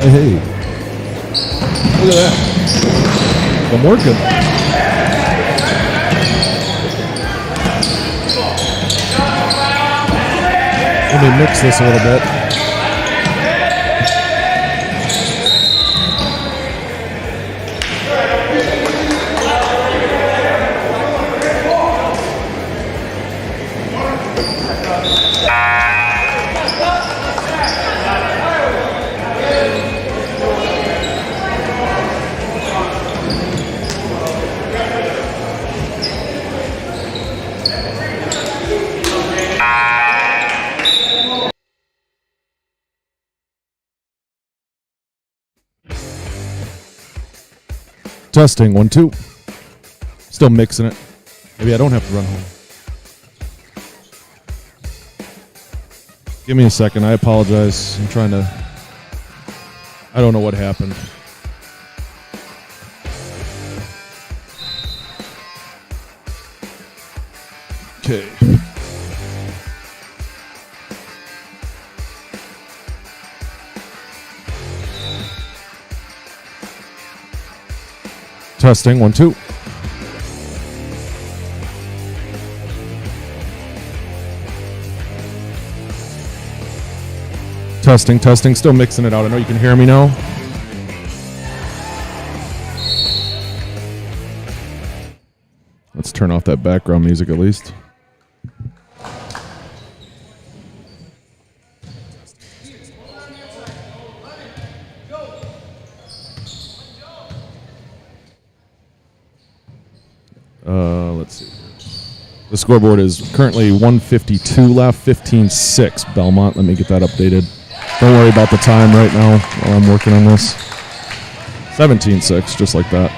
Hey. Look at that. I'm working. Let me mix this a little bit. Testing, 1, 2. Still mixing it. Maybe I don't have to run home. Give me a second. I apologize. I'm trying to... I don't know what happened. Okay. Testing, 1, 2. Testing, testing. Still mixing it out. I know you can hear me now. Let's turn off that background music at least. Let's see. The scoreboard is currently 152 left, 15-6 Belmont. Let me get that updated. Don't worry about the time right now while I'm working on this. 17-6, just like that.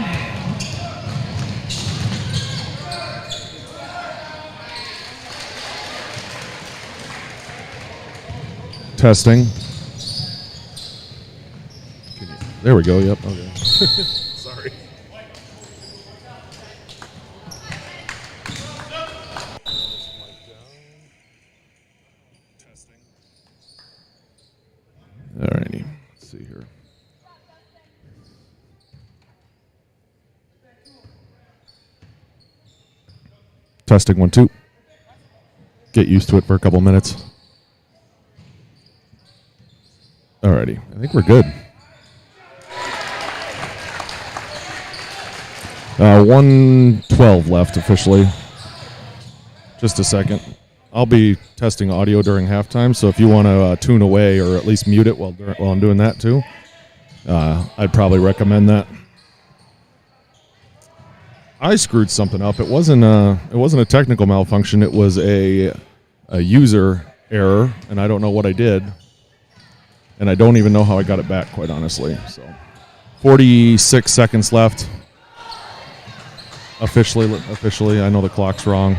Testing. There we go, yep. Okay. Sorry. Alrighty, let's see here. Testing, 1, 2. Get used to it for a couple minutes. Alrighty, I think we're good. 1:12 left officially. Just a second. I'll be testing audio during halftime, so if you want to tune away or at least mute it while I'm doing that too, I'd probably recommend that. I screwed something up. It wasn't a technical malfunction. It was a user error, and I don't know what I did, and I don't even know how I got it back, quite honestly. So, 46 seconds left. Officially, I know the clock's wrong.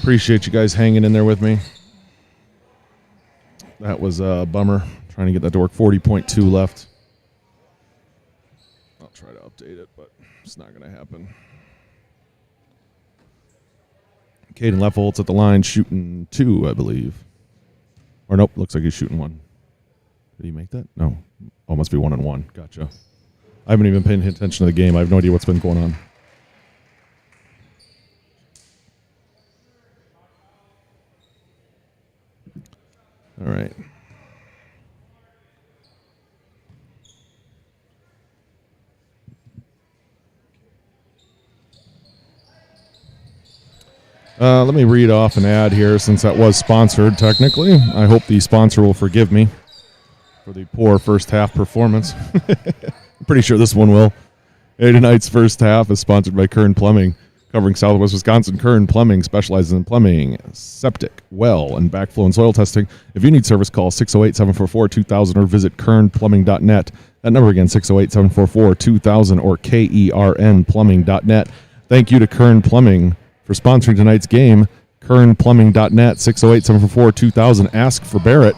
Appreciate you guys hanging in there with me. That was a bummer. Trying to get that to work. 40.2 left. I'll try to update it, but it's not going to happen. Caden Leffolt's at the line shooting 2, I believe. Or nope, looks like he's shooting 1. Did he make that? No. Oh, must be 1 and 1. Gotcha. I haven't even paid attention to the game. I have no idea what's been going on. All right. Let me read off an ad here since that was sponsored technically. I hope the sponsor will forgive me for the poor first half performance. I'm pretty sure this one will. Tonight's first half is sponsored by Kern Plumbing. Covering Southwest Wisconsin, Kern Plumbing specializes in plumbing, septic, well, and backflow and soil testing. If you need service, call 608-744-2000 or visit kernplumbing.net. That number again, 608-744-2000 or kernplumbing.net. Thank you to Kern Plumbing for sponsoring tonight's game. Kernplumbing.net, 608-744-2000. Ask for Barrett.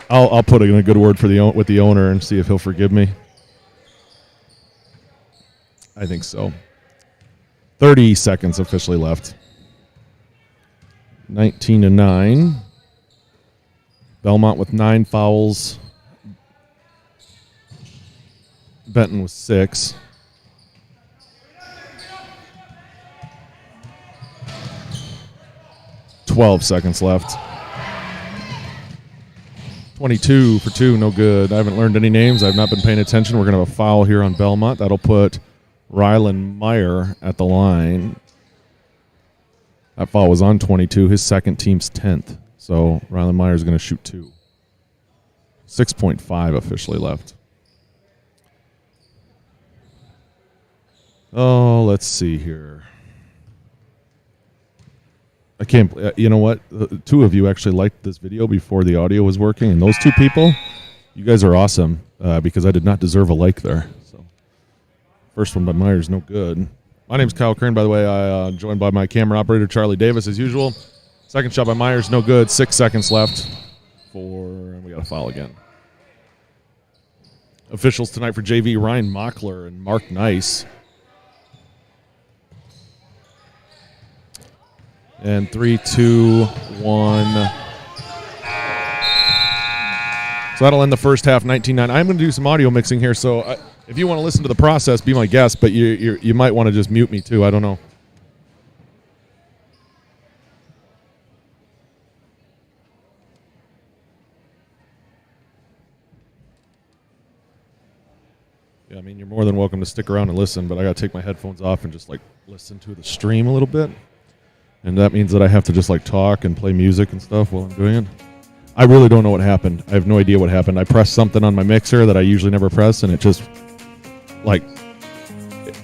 I'll put in a good word with the owner and see if he'll forgive me. I think so. 30 seconds officially left. 19-9. Belmont with 9 fouls. Benton with 6. $12 left. 22 for 2, no good. I haven't learned any names. I've not been paying attention. We're going to have a foul here on Belmont. That'll put Rylan Meyer at the line. That foul was on 22, his second, team's 10th. So Rylan Meyer is going to shoot 2. 6.5 officially left. Oh, let's see here. I can't, you know what? The 2 of you actually liked this video before the audio was working, and those 2 people, you guys are awesome because I did not deserve a like there. So, first one by Myers, no good. My name's Kyle Crane, by the way. I'm joined by my camera operator, Charlie Davis, as usual. Second shot by Myers, no good. 6 seconds left and we got a foul again. Officials tonight for JV, Ryan Mockler and Mark Nice. And 3, 2, 1. So that'll end the first half, 19-9. I'm going to do some audio mixing here, so if you want to listen to the process, be my guest, but you might want to just mute me too. I don't know. Yeah, I mean, you're more than welcome to stick around and listen, but I got to take my headphones off and just, like, listen to the stream a little bit. And that means that I have to just, like, talk and play music and stuff while I'm doing it. I really don't know what happened. I have no idea what happened. I pressed something on my mixer that I usually never press, and it just, like,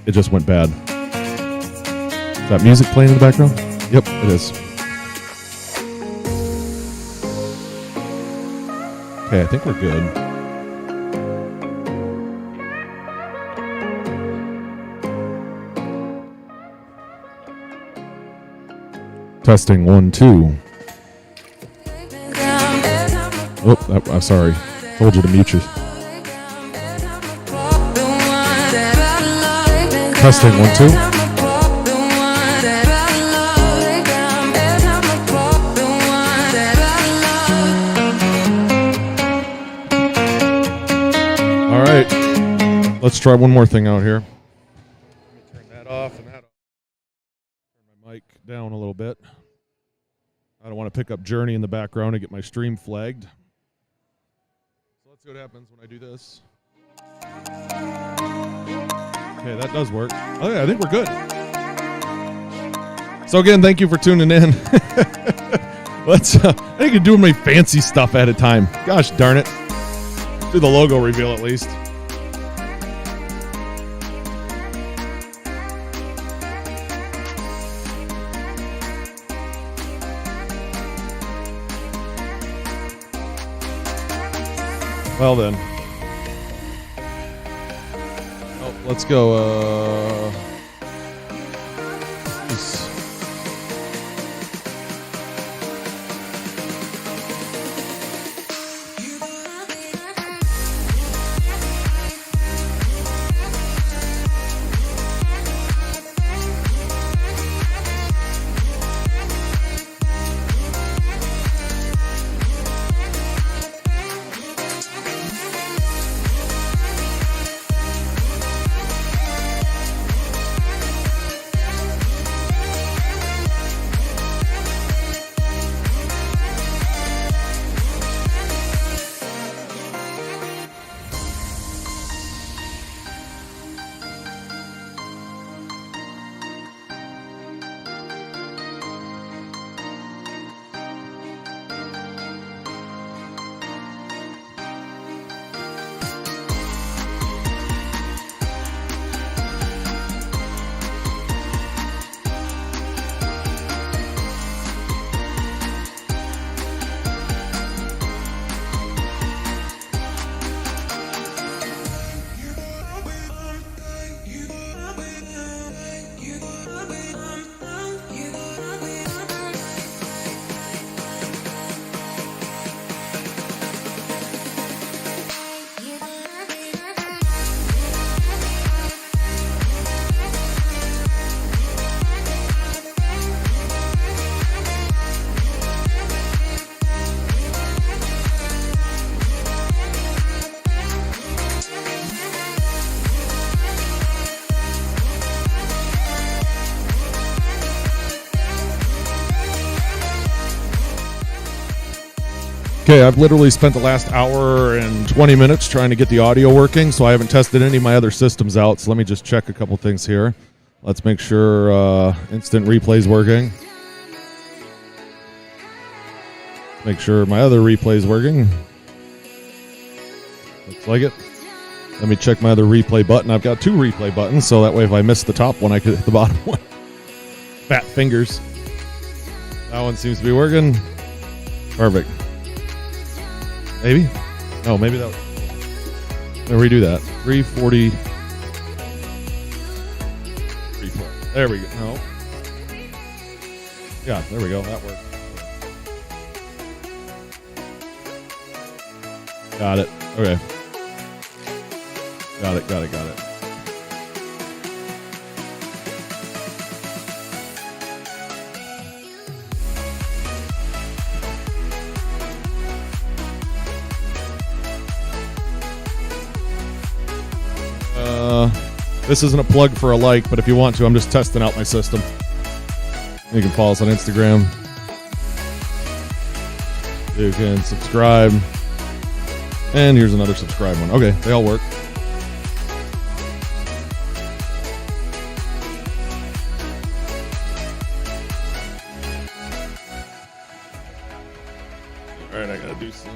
it just went bad. Is that music playing in the background? Yep, it is. Okay, I think we're good. Testing 1, 2. Oh, I'm sorry. Told you to mute you. Testing 1, 2. All right. Let's try one more thing out here. Let me turn that off and that off. Turn my mic down a little bit. I don't want to pick up Journey in the background and get my stream flagged. So let's see what happens when I do this. Okay, that does work. Oh yeah, I think we're good. So again, thank you for tuning in. Let's. I think you're doing my fancy stuff at a time. Gosh darn it. Do the logo reveal at least. Well then. Oh, let's go. Okay, I've literally spent the last hour and 20 minutes trying to get the audio working, so I haven't tested any of my other systems out. So let me just check a couple things here. Let's make sure instant replay's working. Make sure my other replay's working. Looks like it. Let me check my other replay button. I've got 2 replay buttons, so that way if I miss the top one, I could hit the bottom one. Fat fingers. That one seems to be working. Perfect. Maybe? No, maybe that. Let me redo that. 340. Replay. There we go. No. Yeah, there we go. That worked. Got it. Okay. Got it. This isn't a plug for a like, but if you want to, I'm just testing out my system. You can follow us on Instagram. You can subscribe. And here's another subscribe one. Okay, they all work. All right, I gotta do some.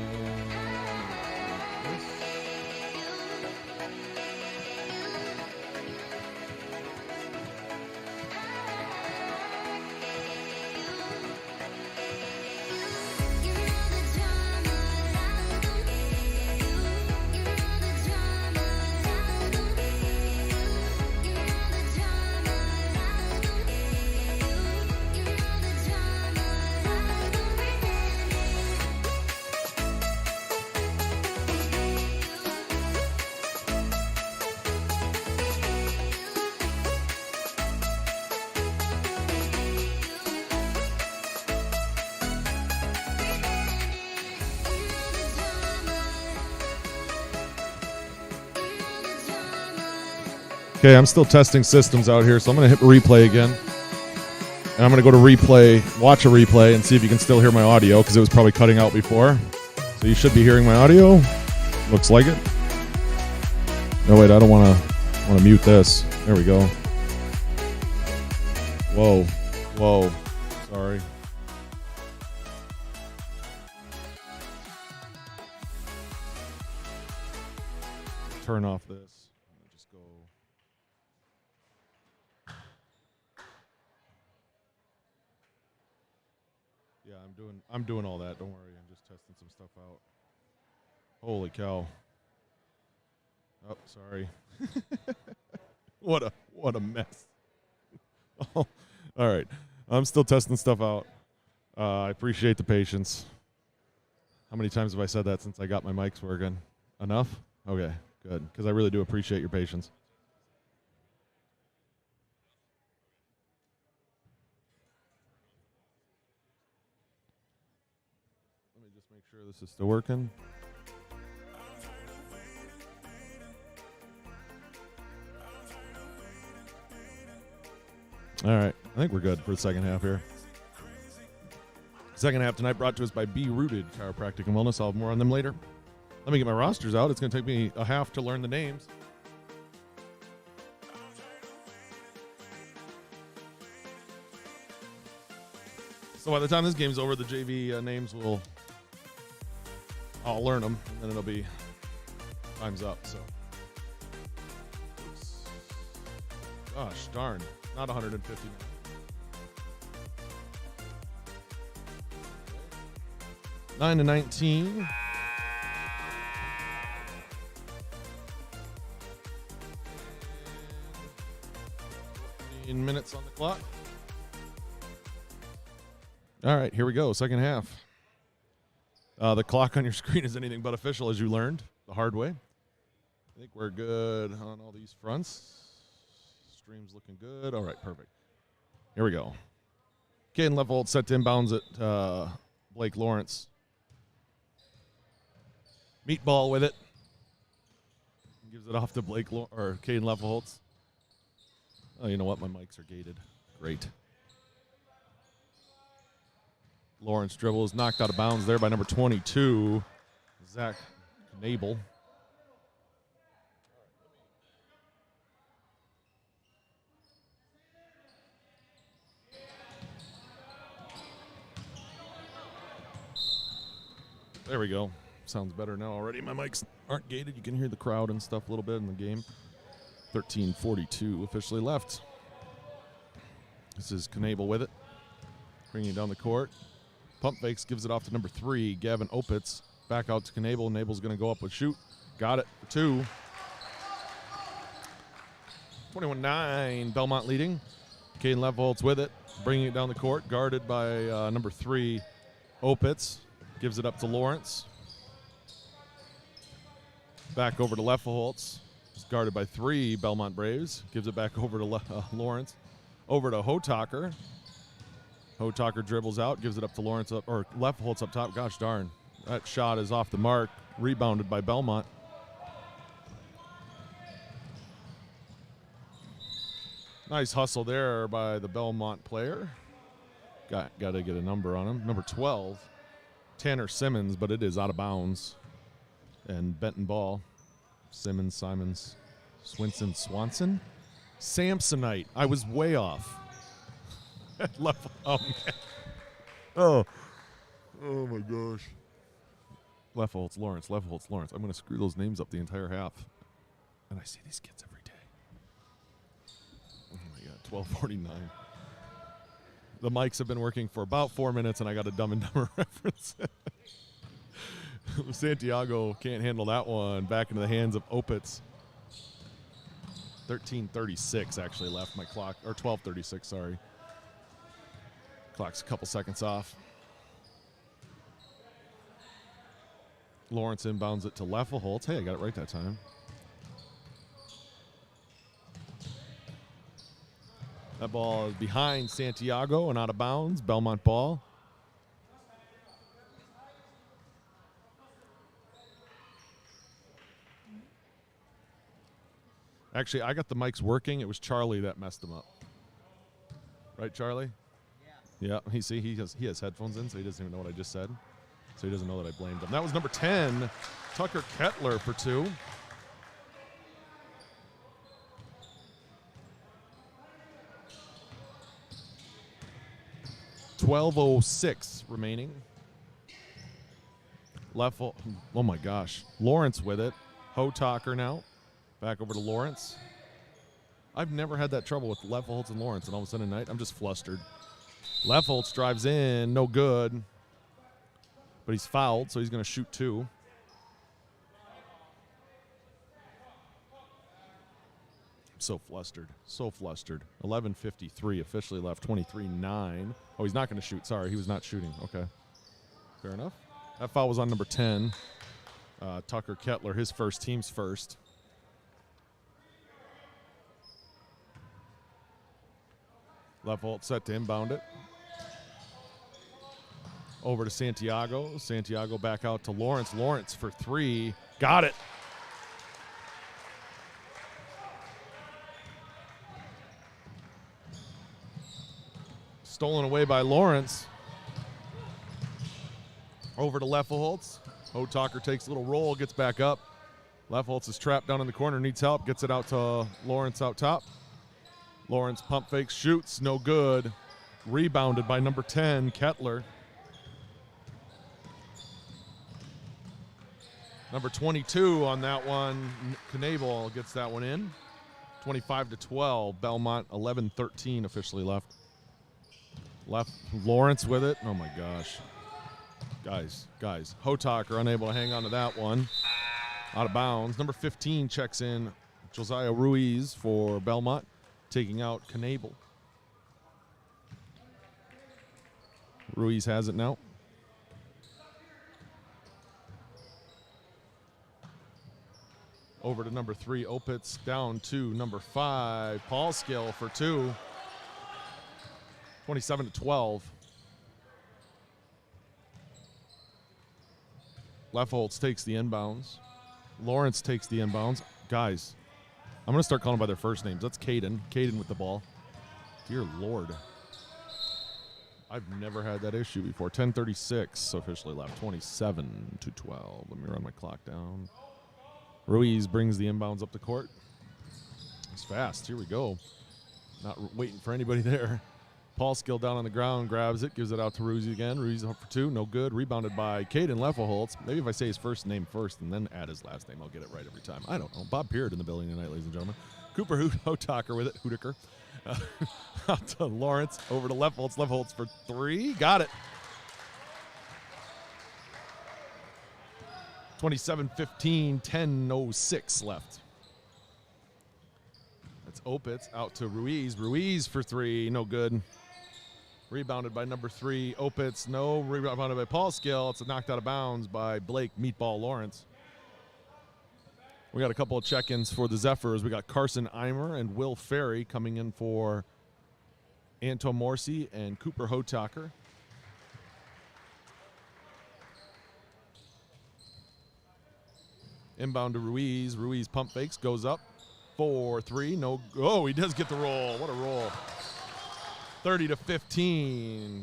Okay, I'm still testing systems out here, so I'm going to hit replay again. And I'm going to go to replay, watch a replay, and see if you can still hear my audio, because it was probably cutting out before. So you should be hearing my audio. Looks like it. No, wait, I don't want to mute this. There we go. Whoa. Sorry. Turn off this. Just go. Yeah, I'm doing all that. Don't worry. I'm just testing some stuff out. Holy cow. Oh, sorry. What a mess. Oh, all right. I'm still testing stuff out. I appreciate the patience. How many times have I said that since I got my mics working? Enough? Okay, good. Because I really do appreciate your patience. Let me just make sure this is still working. All right, I think we're good for the second half here. Second half tonight brought to us by Be Rooted Chiropractic and Wellness. I'll have more on them later. Let me get my rosters out. It's going to take me a half to learn the names. So by the time this game's over, the JV names I'll learn them, and then it'll be time's up. So, gosh darn, not 150 minutes. 9 to 19. Minutes on the clock. All right, here we go. Second half. The clock on your screen is anything but official, as you learned the hard way. I think we're good on all these fronts. Stream's looking good. All right, perfect. Here we go. Caden Lefthold set to inbounds at Blake Lawrence. Meatball with it. Gives it off to or Caden Lefthold. Oh, you know what? My mics are gated. Great. Lawrence dribbles, knocked out of bounds there by number 22, Zach Knable. There we go. Sounds better now already. My mics aren't gated. You can hear the crowd and stuff a little bit in the game. 13:42 officially left. This is Knable with it. Bringing it down the court. Pump fakes, gives it off to number 3, Gavin Opitz. Back out to Knable. Knable's going to go up with shoot. Got it for 2. 21-9, Belmont leading. Caden Leftholtz with it. Bringing it down the court. Guarded by number 3, Opitz. Gives it up to Lawrence. Back over to Leftholtz. It's guarded by 3 Belmont Braves. Gives it back over to Lawrence. Over to Hotaker. Hotaker dribbles out, gives it up to Lawrence or Leftholtz up top. Gosh darn. That shot is off the mark. Rebounded by Belmont. Nice hustle there by the Belmont player. Got to get a number on him. Number 12, Tanner Simmons, but it is out of bounds. And Benton ball. Simmons, Simons, Swinson, Swanson. Samsonite. I was way off. Left. Oh, man. Oh my gosh. Leftholtz, Lawrence, Leftholtz, Lawrence. I'm going to screw those names up the entire half. And I see these kids every day. Oh my God, 12:49. The mics have been working for about 4 minutes, and I got a Dumb and Dumber reference. Santiago can't handle that one. Back into the hands of Opitz. 13:36 actually left my clock, or 12:36, sorry. Clock's a couple seconds off. Lawrence inbounds it to Leftholtz. Hey, I got it right that time. That ball is behind Santiago and out of bounds. Belmont ball. Actually, I got the mics working. It was Charlie that messed them up. Right, Charlie? Yeah. Yeah, he has headphones in, so he doesn't even know what I just said. So he doesn't know that I blamed him. That was number 10, Tucker Kettler for 2. .12:06 remaining. Leftholtz. Oh my gosh. Lawrence with it. Hotaker now. Back over to Lawrence. I've never had that trouble with Leftholtz and Lawrence, and all of a sudden tonight I'm just flustered. Leftholtz drives in, no good. But he's fouled, so he's going to shoot 2. I'm so flustered. So flustered. 11:53 officially left. 23-9. Oh, he's not going to shoot. Sorry, he was not shooting. Okay. Fair enough. That foul was on number 10. Tucker Kettler, his first, team's first. Leftholtz set to inbound it. Over to Santiago. Santiago back out to Lawrence. Lawrence for 3. Got it. Stolen away by Lawrence. Over to Leftholtz. Hotaker takes a little roll, gets back up. Leftholtz is trapped down in the corner, needs help, gets it out to Lawrence out top. Lawrence pump fakes, shoots, no good. Rebounded by number 10, Kettler. Number 22 on that one, Knable gets that one in. 25-12, Belmont, 11:13 officially left. Lawrence with it. Oh my gosh. Guys. Hotaker unable to hang on to that one. Out of bounds. Number 15 checks in. Josiah Ruiz for Belmont, taking out Knable. Ruiz has it now. Over to number 3, Opitz, down to number 5, Paul Skill for 2. 27-12. Leftholtz takes the inbounds. Lawrence takes the inbounds. Guys, I'm going to start calling by their first names. That's Caden. Caden with the ball. Dear Lord. I've never had that issue before. 10:36 officially left. 27-12. Let me run my clock down. Ruiz brings the inbounds up the court. It's fast. Here we go. Not waiting for anybody there. Paul Skill down on the ground, grabs it, gives it out to Ruiz again. Ruiz up for two, no good. Rebounded by Caden Leffelholtz. Maybe if I say his first name first and then add his last name, I'll get it right every time. I don't know. Bob Peart in the building tonight, ladies and gentlemen. Cooper Hotaker with it. Hootaker. Out to Lawrence, over to Leffelholtz. Leffelholtz for three. Got it. 27-15, 10:06 left. That's Opitz out to Ruiz. Ruiz for three, no good. Rebounded by number 3, Opitz. No, rebounded by Paul Skill. It's knocked out of bounds by Blake Meatball Lawrence. We got a couple of check-ins for the Zephyrs. We got Carson Eimer and Will Ferry coming in for Anto Morsi and Cooper Hotaker. Inbound to Ruiz. Ruiz pump fakes, goes up. 4-3, no. Oh, he does get the roll. What a roll. 30-15.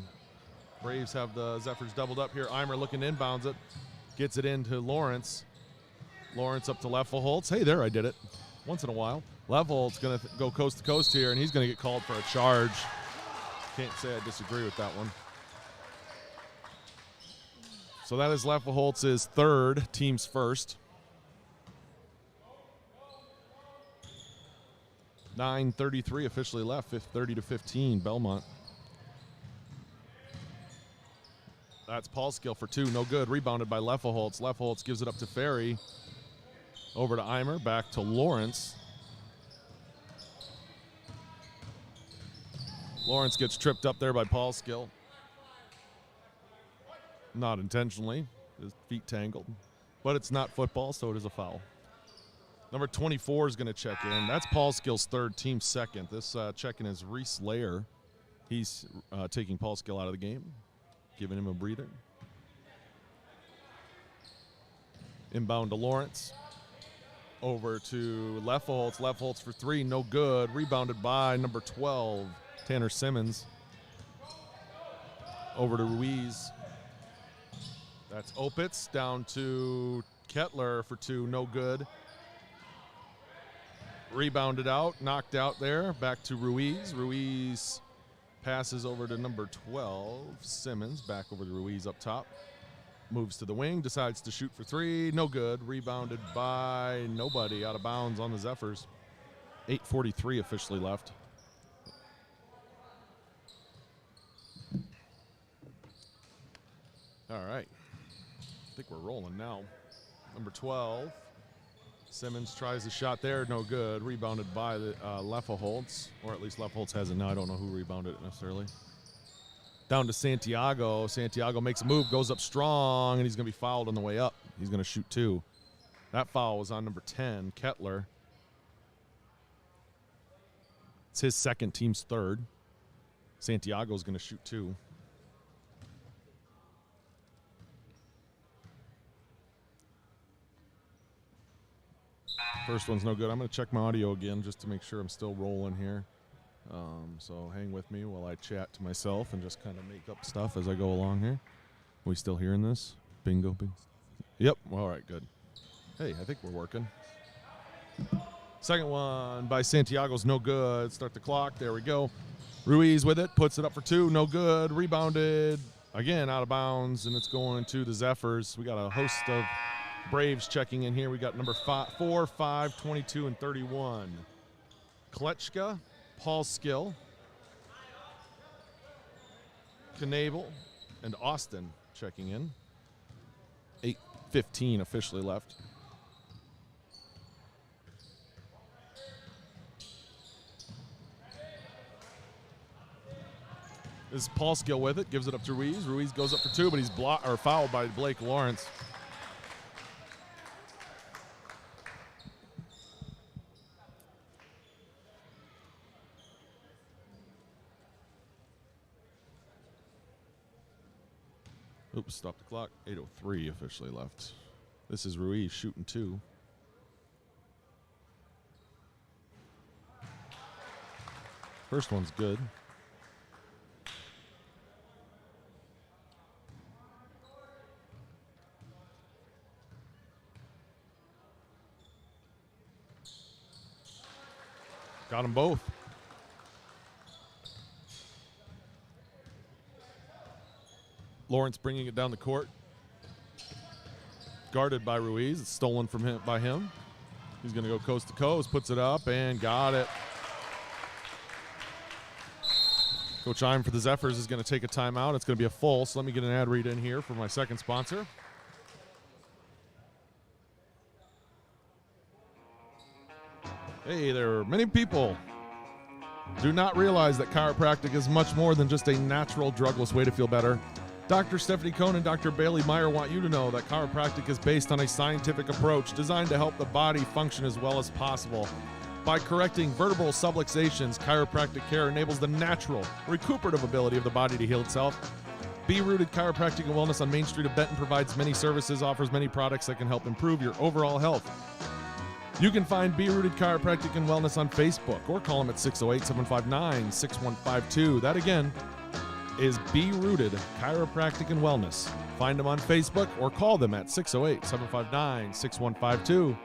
Braves have the Zephyrs doubled up here. Eimer looking to inbounds it. Gets it into Lawrence. Lawrence up to Leffelholtz. Hey, there, I did it. Once in a while. Leffelholtz going to go coast to coast here, and he's going to get called for a charge. Can't say I disagree with that one. So that is Leffelholtz's third, team's first. 9:33 officially left, 30-15, Belmont. That's Paul Skill for two, no good. Rebounded by Leffelholtz. Leffelholtz gives it up to Ferry. Over to Eimer, back to Lawrence. Lawrence gets tripped up there by Paul Skill. Not intentionally, his feet tangled. But it's not football, so it is a foul. Number 24 is going to check in. That's Paul Skill's third, team second. This check-in is Reese Lair. He's taking Paul Skill out of the game, giving him a breather. Inbound to Lawrence. Over to Leffelholtz. Leffelholtz for three, no good. Rebounded by number 12, Tanner Simmons. Over to Ruiz. That's Opitz down to Kettler for two, no good. Rebounded out, knocked out there. Back to Ruiz. Ruiz passes over to number 12, Simmons. Back over to Ruiz up top. Moves to the wing, decides to shoot for three. No good. Rebounded by nobody, out of bounds on the Zephyrs. 8:43 officially left. All right. I think we're rolling now. Number 12. Simmons tries the shot there, no good. Rebounded by the Leffelholtz, or at least Leffelholtz has it now. I don't know who rebounded it necessarily. Down to Santiago. Santiago makes a move, goes up strong, and he's going to be fouled on the way up. He's going to shoot two. That foul was on number 10, Kettler. It's his second, team's third. Santiago's going to shoot two. First one's no good. I'm going to check my audio again just to make sure I'm still rolling here. So hang with me while I chat to myself and just kind of make up stuff as I go along here. Are we still hearing this? Bingo. Yep. All right, good. Hey, I think we're working. Second one by Santiago's no good. Start the clock. There we go. Ruiz with it. Puts it up for two. No good. Rebounded. Again, out of bounds, and it's going to the Zephyrs. We got a host of Braves checking in here. We got number 4, 5, 22, and 31. Kletchka, Paul Skill, Knabel, and Austin checking in. 8:15 officially left. This is Paul Skill with it. Gives it up to Ruiz. Ruiz goes up for two, but he's fouled by Blake Lawrence. Oops, stop the clock. 8:03 officially left. This is Ruiz shooting two. First one's good. Got them both. Lawrence bringing it down the court. Guarded by Ruiz. It's stolen from him by him. He's going to go coast to coast, puts it up, and got it. Coach Eim for the Zephyrs is going to take a timeout. It's going to be a full, so let me get an ad read in here for my second sponsor. Hey, there are many people do not realize that chiropractic is much more than just a natural, drugless way to feel better. Dr. Stephanie Cohn and Dr. Bailey Meyer want you to know that chiropractic is based on a scientific approach designed to help the body function as well as possible. By correcting vertebral subluxations, chiropractic care enables the natural, recuperative ability of the body to heal itself. Be Rooted Chiropractic and Wellness on Main Street of Benton provides many services, offers many products that can help improve your overall health. You can find Be Rooted Chiropractic and Wellness on Facebook or call them at 608-759-6152. That again is Be Rooted Chiropractic and Wellness. Find them on Facebook or call them at 608-759-6152.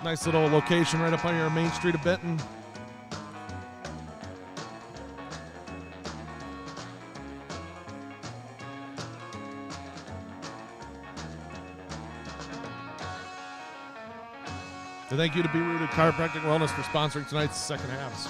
Nice little location right up on your Main Street of Benton. And thank you to Be Rooted Chiropractic and Wellness for sponsoring tonight's second halves.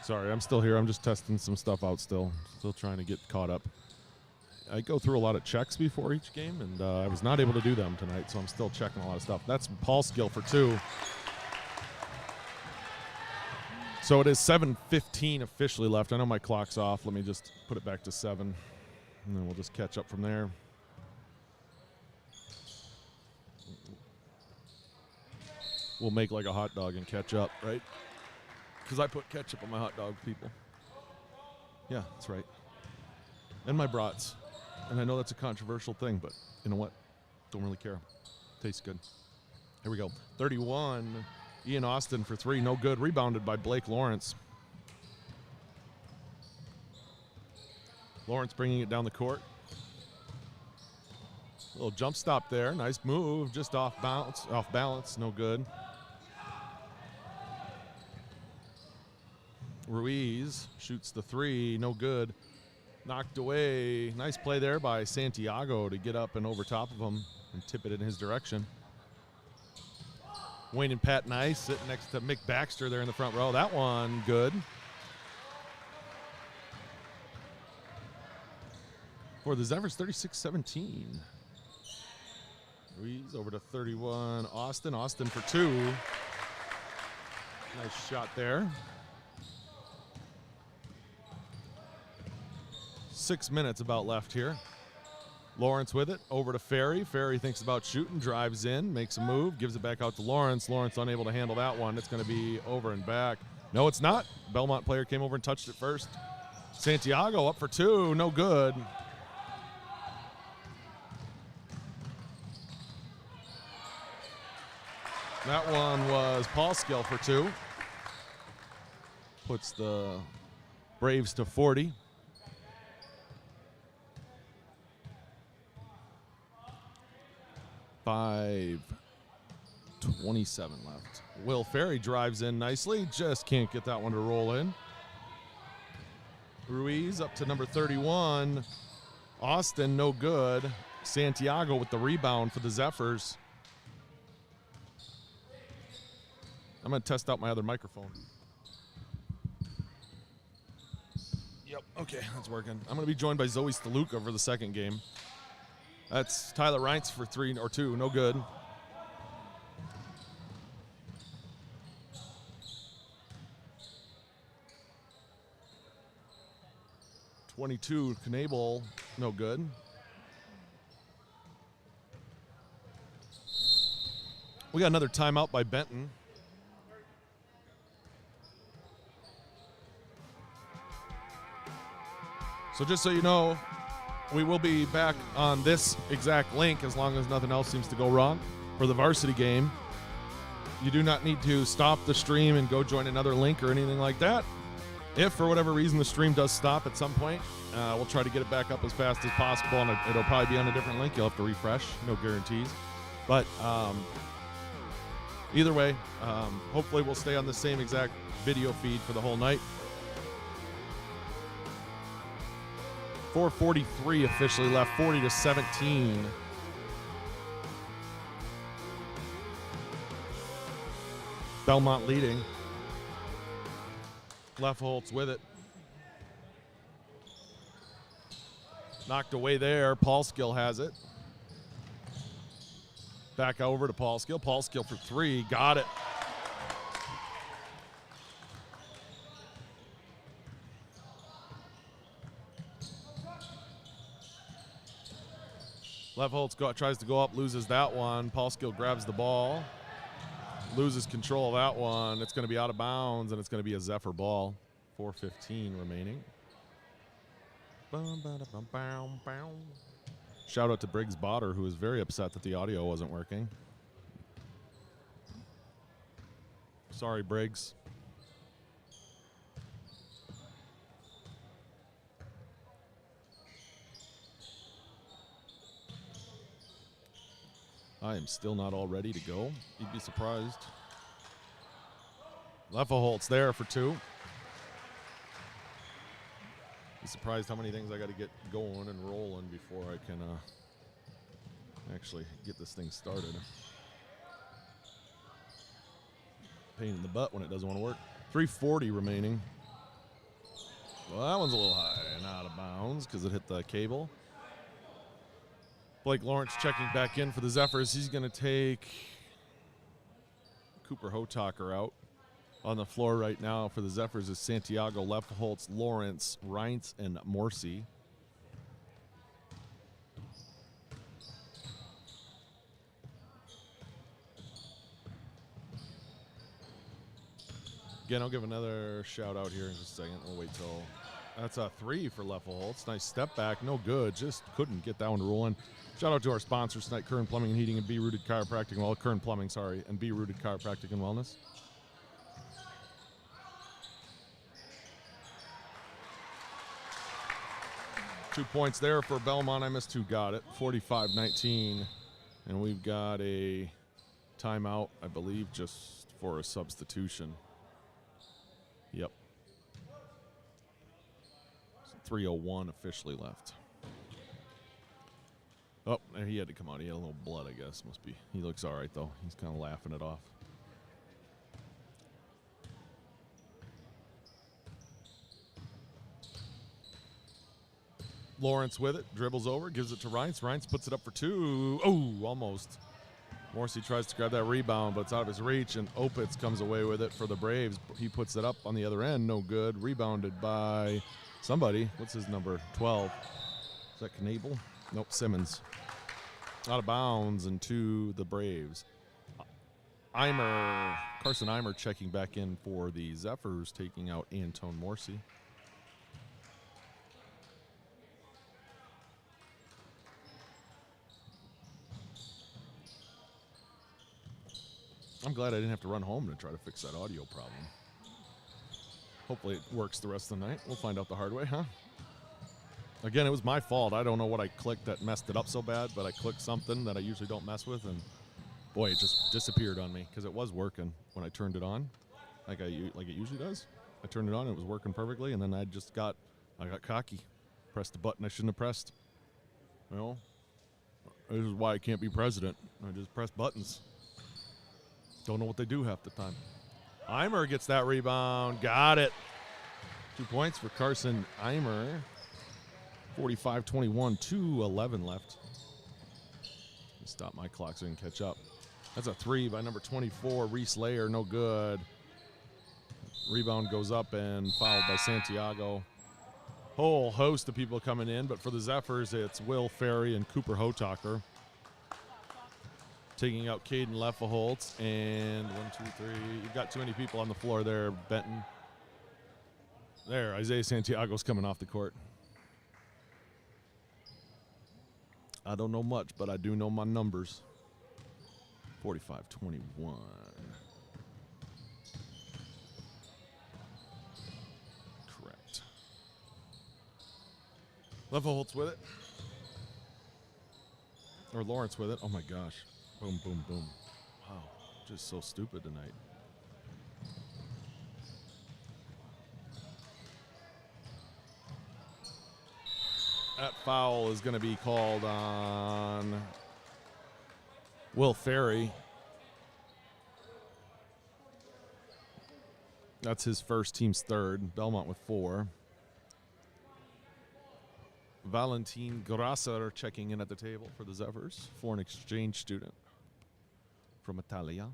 Sorry, I'm still here. I'm just testing some stuff out still. Still trying to get caught up. I go through a lot of checks before each game, and I was not able to do them tonight, so I'm still checking a lot of stuff. That's Paul Skill for 2. So it is 7:15 officially left. I know my clock's off. Let me just put it back to 7, and then we'll just catch up from there. We'll make like a hot dog and catch up, right? Because I put ketchup on my hot dog, people. Yeah, that's right. And my brats. And I know that's a controversial thing, but you know what? Don't really care. Tastes good. Here we go. 31. Ian Austin for 3. No good. Rebounded by Blake Lawrence. Lawrence bringing it down the court. A little jump stop there. Nice move. Just off balance. No good. Ruiz shoots the 3, no good. Knocked away. Nice play there by Santiago to get up and over top of him and tip it in his direction. Wayne and Pat Nice sitting next to Mick Baxter there in the front row. That one good. For the Zephyrs, 36-17. Ruiz over to 31. Austin for 2. Nice shot there. 6 minutes about left here. Lawrence with it, over to Ferry. Ferry thinks about shooting, drives in, makes a move, gives it back out to Lawrence. Lawrence unable to handle that one. It's going to be over and back. No, it's not. Belmont player came over and touched it first. Santiago up for 2, no good. That one was Paul Skill for 2. Puts the Braves to 40. 5:27 left. Will Ferry drives in nicely. Just can't get that one to roll in. Ruiz up to number 31. Austin, no good. Santiago with the rebound for the Zephyrs. I'm going to test out my other microphone. Yep, okay, that's working. I'm going to be joined by Zoe Staluka for the second game. That's Tyler Reintz for 3 or 2, no good. .22 Knable, no good. We got another timeout by Benton. So just so you know, we will be back on this exact link as long as nothing else seems to go wrong for the varsity game. You do not need to stop the stream and go join another link or anything like that. If for whatever reason the stream does stop at some point, we'll try to get it back up as fast as possible, and it'll probably be on a different link. You'll have to refresh. No guarantees. But either way, hopefully we'll stay on the same exact video feed for the whole night. 4:43 officially left, 40-17. Belmont leading. Lefholtz with it. Knocked away there. Paulskill has it. Back over to Paulskill. Paulskill for three. Got it. Lefholtz tries to go up, loses that one. Paulskill grabs the ball. Loses control of that one. It's going to be out of bounds, and it's going to be a Zephyr ball. 4:15 remaining. Shout out to Briggs Botter, who was very upset that the audio wasn't working. Sorry, Briggs. I am still not all ready to go. You'd be surprised. Leffelholtz there for two. Be surprised how many things I got to get going and rolling before I can actually get this thing started. Pain in the butt when it doesn't want to work. 3:40 remaining. Well, that one's a little high and out of bounds because it hit the cable. Blake Lawrence checking back in for the Zephyrs. He's going to take Cooper Hotaker out. On the floor right now for the Zephyrs is Santiago, Leffelholtz, Lawrence, Reintz, and Morsi. Again, I'll give another shout out here in just a second. We'll wait till... That's a three for Leffelholtz. Nice step back. No good. Just couldn't get that one rolling. Shout out to our sponsors tonight, Curran Plumbing and Heating and Be-Rooted Chiropractic. Well, Curran Plumbing, sorry, and Be-Rooted Chiropractic and Wellness. Two points there for Belmont. I missed two. Got it. 45-19. And we've got a timeout, I believe, just for a substitution. Yep. 3:01 officially left. Oh, he had to come out. He had a little blood, I guess. Must be. He looks all right, though. He's kind of laughing it off. Lawrence with it. Dribbles over. Gives it to Reintz. Reintz puts it up for two. Oh, almost. Morsi tries to grab that rebound, but it's out of his reach, and Opitz comes away with it for the Braves. He puts it up on the other end. No good. Rebounded by somebody. What's his number? 12. Is that Knable? Nope, Simmons. Out of bounds and to the Braves. Carson Eimer checking back in for the Zephyrs, taking out Antone Morsi. I'm glad I didn't have to run home to try to fix that audio problem. Hopefully it works the rest of the night. We'll find out the hard way, huh? Again, it was my fault. I don't know what I clicked that messed it up so bad, but I clicked something that I usually don't mess with, and boy, it just disappeared on me because it was working when I turned it on, like it usually does. I turned it on, it was working perfectly, and then I got cocky, pressed the button I shouldn't have pressed. You know, this is why I can't be president. I just press buttons. Don't know what they do half the time. Eimer gets that rebound. Got it. 2 points for Carson Eimer. 45-21, 2:11 left. Stop my clock so I can catch up. That's a three by number 24, Reese Layer. No good. Rebound goes up and fouled by Santiago. Whole host of people coming in, but for the Zephyrs, it's Will Ferry and Cooper Hotaker. Taking out Caden Leffelholtz, and 1, 2, 3. You've got too many people on the floor there, Benton. There, Isaiah Santiago's coming off the court. I don't know much, but I do know my numbers. 45-21. Correct. Levelholtz with it. Or Lawrence with it. Oh, my gosh. Boom, boom, boom. Wow. Just so stupid tonight. That foul is going to be called on Will Ferry. That's his first, team's third. Belmont with 4. Valentin Grasser checking in at the table for the Zephyrs, foreign exchange student from Italia.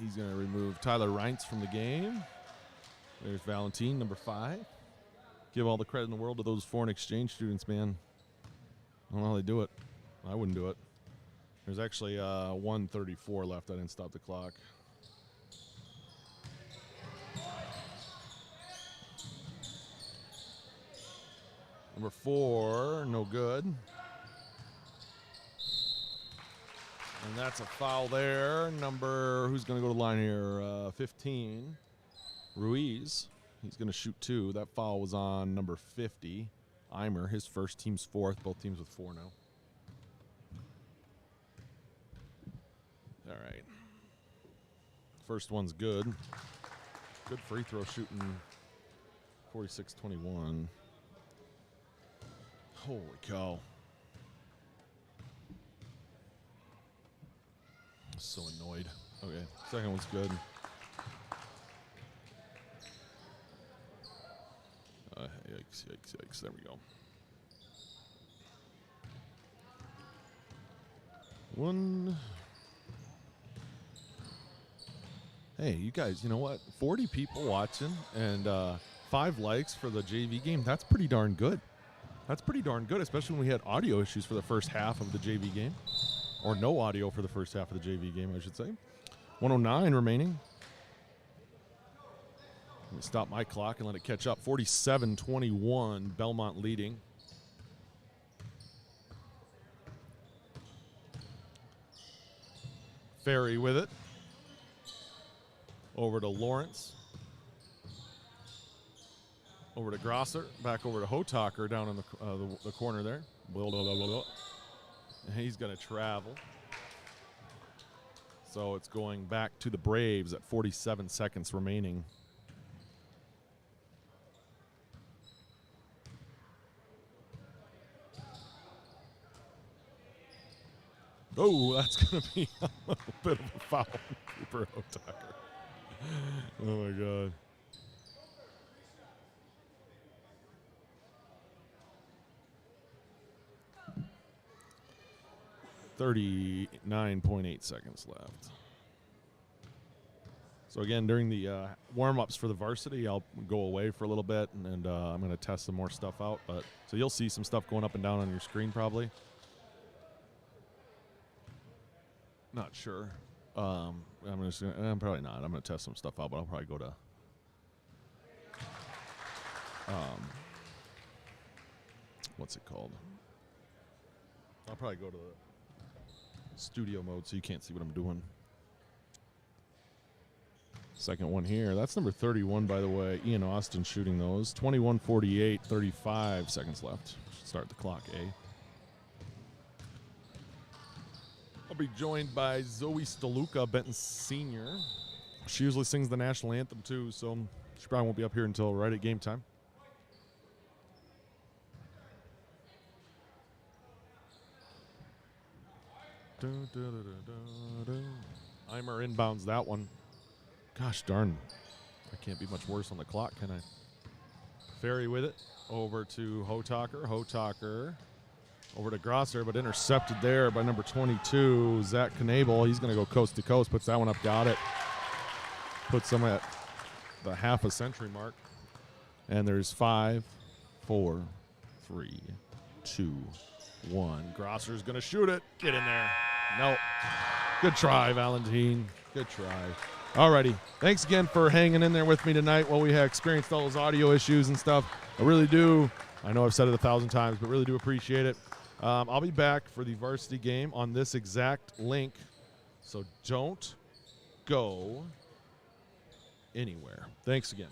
He's going to remove Tyler Reintz from the game. There's Valentin, number 5. Give all the credit in the world to those foreign exchange students, man. I don't know how they do it. I wouldn't do it. There's actually 1:34 left. I didn't stop the clock. Number 4, no good. And that's a foul there. Who's going to go to the line here? 15, Ruiz. He's going to shoot 2. That foul was on number 50, Eimer. His first, team's 4th. Both teams with 4 now. All right. First one's good. Good free throw shooting. 46-21. Holy cow. So annoyed. Okay, second one's good. Yikes, yikes, yikes. There we go. One. Hey, you guys, you know what? 40 people watching and 5 likes for the JV game. That's pretty darn good. That's pretty darn good, especially when we had audio issues for the first half of the JV game. Or no audio for the first half of the JV game, I should say. 109 remaining. Let me stop my clock and let it catch up. 47-21, Belmont leading. Ferry with it. Over to Lawrence. Over to Grosser. Back over to Hotaker down in the corner there. Blah, blah, blah, blah, blah. And he's going to travel. So it's going back to the Braves at 47 seconds remaining. Oh, that's going to be a little bit of a foul for Hotaker. Oh, my God. .8 seconds left. So again, during the warm-ups for the varsity, I'll go away for a little bit, and I'm going to test some more stuff out. So you'll see some stuff going up and down on your screen probably. Not sure. I'm probably not. I'm going to test some stuff out, but I'll probably go to what's it called? I'll probably go to the studio mode so you can't see what I'm doing. Second one here. That's number 31, by the way. Ian Austin shooting those. 21-48, 35 seconds left. Start the clock, I'll be joined by Zoe Staluka, Benton Senior. She usually sings the national anthem, too, so she probably won't be up here until right at game time. Eimer inbounds that one. Gosh darn. I can't be much worse on the clock, can I? Ferry with it. Over to Hotaker. Hotaker over to Grosser, but intercepted there by number 22, Zach Knabel. He's going to go coast to coast. Puts that one up. Got it. Puts them at the half a century mark. And there's 5, 4, 3, 2, 1. Grosser's going to shoot it. Get in there. Nope. Good try, Valentin. Good try. Alrighty. Thanks again for hanging in there with me tonight while we had experienced all those audio issues and stuff. I really do I know I've said it 1,000 times, but really do appreciate it. I'll be back for the varsity game on this exact link, so don't go anywhere. Thanks again.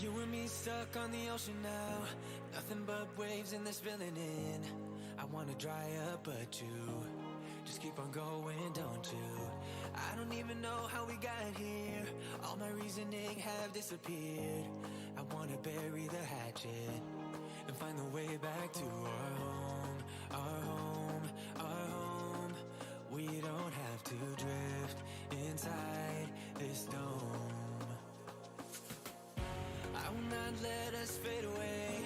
You and me stuck on the ocean now, nothing but waves and they're spilling in. I wanna dry up, but you just keep on going, don't you? I don't even know how we got here. All my reasoning have disappeared. I wanna bury the hatchet and find the way back to our home, our home, our home. We don't have to drift inside this dome. I will not let us fade away.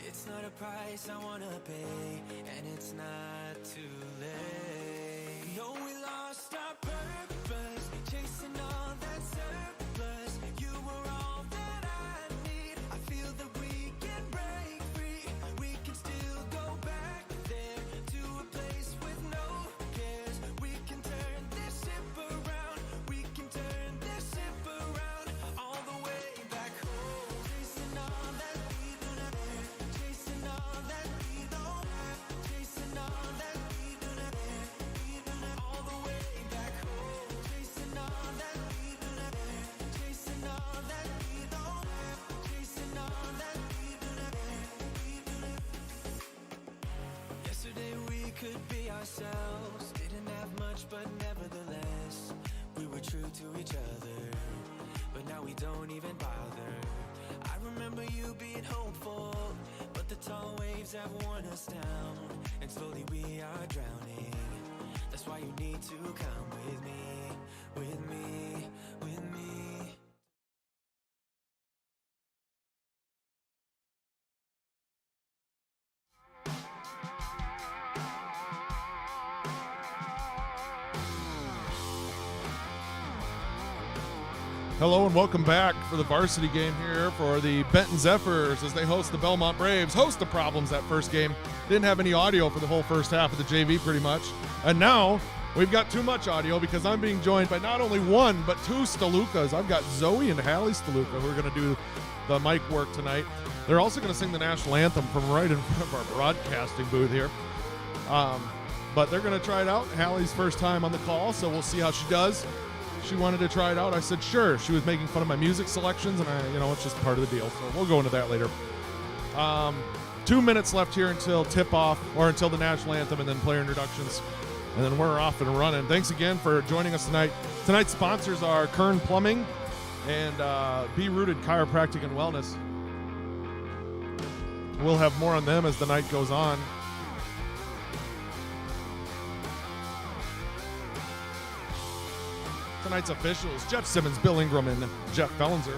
It's not a price I wanna pay, and it's not too late. No, we lost our purpose, chasing all that surplus. You were all that I need. I feel that we can break free. We can still go back there to a place with no cares. We can turn this ship around. We can turn this ship around all the way back home. Chasing all that we do not care. Chasing all that we don't have. Chasing all that we do not care. We do not all the way back home. Chasing all that we do not care. Chasing all that we don't have. Chasing all that we do not care. We do not. Yesterday we could be ourselves. Didn't have much, but nevertheless, we were true to each other. But now we don't even bother. I remember you being hopeful, but the tall waves have worn us down, and slowly we are drowning. That's why you need to come with me, with me, with me. Hello and welcome back for the varsity game here for the Benton Zephyrs as they host the Belmont Braves. Host the problems that first game. Didn't have any audio for the whole first half of the JV pretty much. And now we've got too much audio because I'm being joined by not only one but two Stalukas. I've got Zoe and Hallie Staluka who are going to do the mic work tonight. They're also going to sing the national anthem from right in front of our broadcasting booth here. But they're going to try it out. Hallie's first time on the call, so we'll see how she does. She wanted to try it out. I said, sure. She was making fun of my music selections, and it's just part of the deal. So we'll go into that later. 2 minutes left here until tip-off, or until the national anthem, and then player introductions. And then we're off and running. Thanks again for joining us tonight. Tonight's sponsors are Kern Plumbing and Be Rooted Chiropractic and Wellness. We'll have more on them as the night goes on. Tonight's officials, Jeff Simmons, Bill Ingram, and Jeff Fellenzer.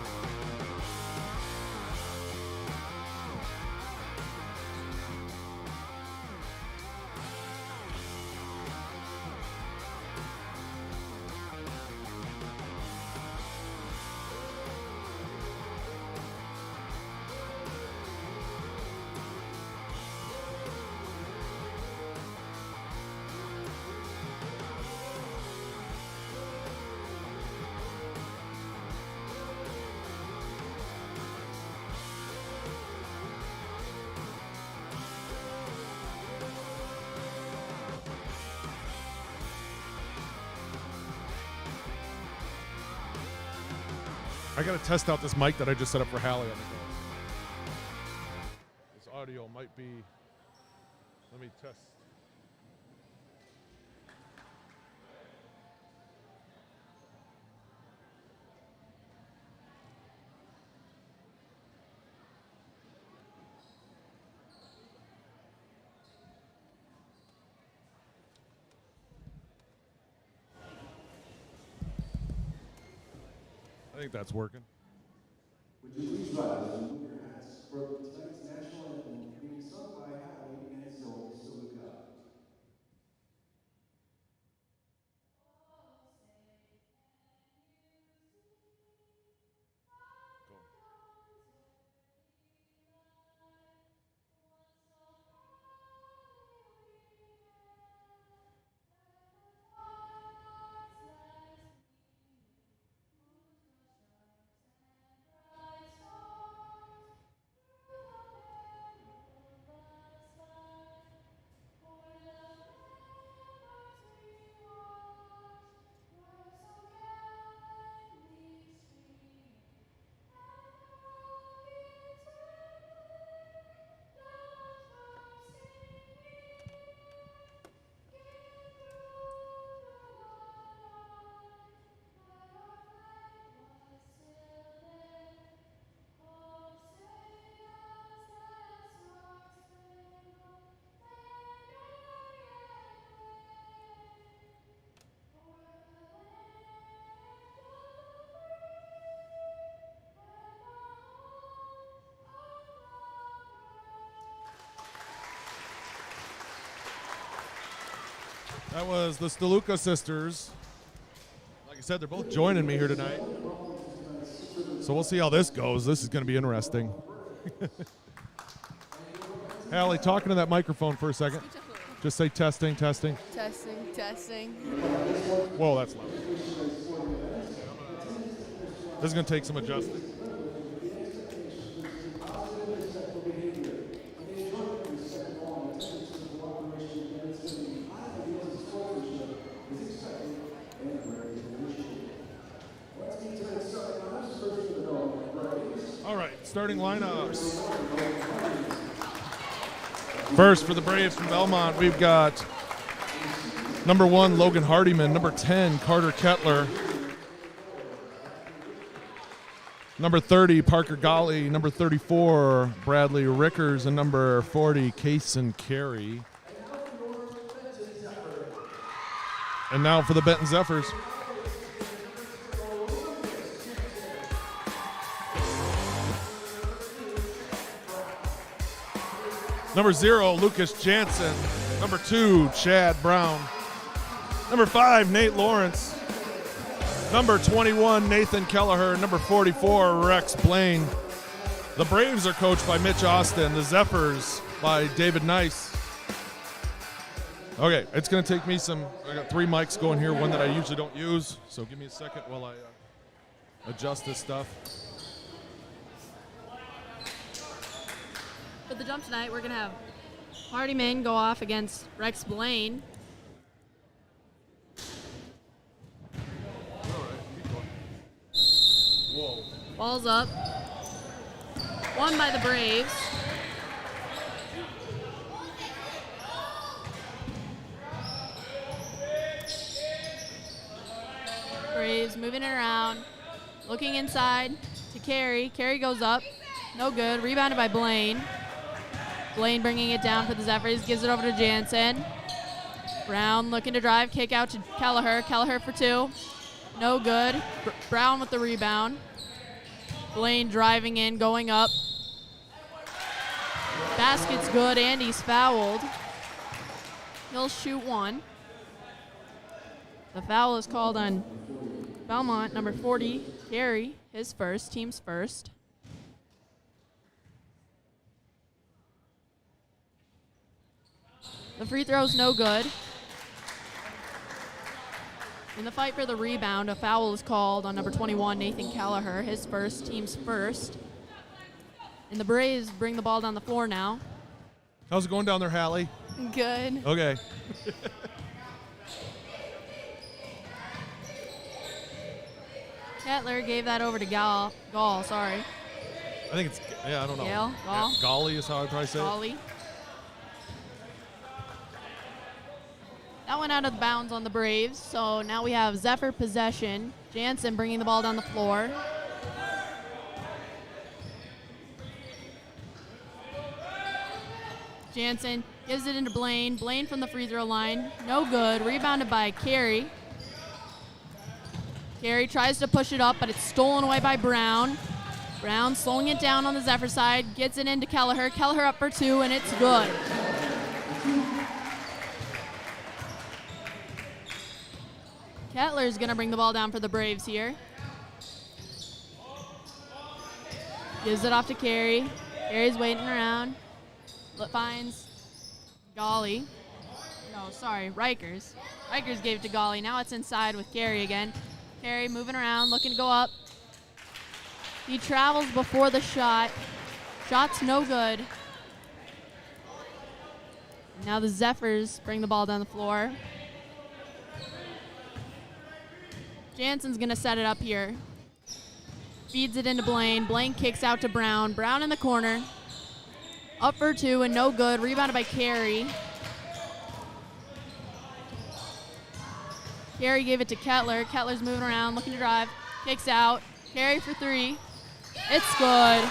I got to test out this mic that I just set up for Hallie on the go. This audio might be, let me test. I think that's working. Would you please rise and move your hats for tonight's national anthem being sung by Hallie and Zoe Saluka. That was the Steluka sisters. Like I said, they're both joining me here tonight. So we'll see how this goes. This is going to be interesting. Hallie, talking to that microphone for a second. Just say testing, testing. Testing, testing. Whoa, that's loud. This is going to take some adjusting. All right, starting lineups. First for the Braves from Belmont, we've got number 1, Logan Hardiman, number 10, Carter Kettler, number 30, Parker Golly, number 34, Bradley Rickers, and number 40, Kason Carey. And now for the Benton Zephyrs. Number 0, Lucas Jansen. Number 2, Chad Brown. Number 5, Nate Lawrence. Number 21, Nathan Kelleher. Number 44, Rex Blaine. The Braves are coached by Mitch Austin. The Zephyrs by David Nice. Okay, it's going to take me I got 3 mics going here, one that I usually don't use. So give me a second while I adjust this stuff. For the jump tonight, we're going to have Hardiman go off against Rex Blaine. Whoa. Ball's up. Won by the Braves. Braves moving it around. Looking inside to Carey. Carey goes up. No good. Rebounded by Blaine. Blaine bringing it down for the Zephyrs. Gives it over to Jansen. Brown looking to drive. Kick out to Kelleher. Kelleher for 2. No good. Brown with the rebound. Blaine driving in, going up. Basket's good, and he's fouled. He'll shoot 1. The foul is called on Belmont, number 40, Carey, his first, team's first. The free throw's no good. In the fight for the rebound, a foul is called on number 21, Nathan Kelleher, his first, team's first. And the Braves bring the ball down the floor now. How's it going down there, Hallie? Good. Okay. Kettler gave that over to Gall, sorry. I think it's, I don't know. Gall? Gall? Yeah, Golly is how I'd probably say it. Golly. That went out of bounds on the Braves, so now we have Zephyr possession. Jansen bringing the ball down the floor. Jansen gives it into Blaine. Blaine from the free throw line. No good. Rebounded by Carey. Carey tries to push it up, but it's stolen away by Brown. Brown slowing it down on the Zephyr side. Gets it into Kelleher. Kelleher up for 2, and it's good. Kettler's going to bring the ball down for the Braves here. Gives it off to Carey. Carey's waiting around. Finds Golly. No, sorry, Rikers. Rikers gave it to Golly. Now it's inside with Carey again. Carey moving around, looking to go up. He travels before the shot. Shot's no good. Now the Zephyrs bring the ball down the floor. Jansen's going to set it up here. Feeds it into Blaine. Blaine kicks out to Brown. Brown in the corner. Up for 2 and no good. Rebounded by Carey. Carey gave it to Kettler. Kettler's moving around, looking to drive. Kicks out. Carey for 3. It's good.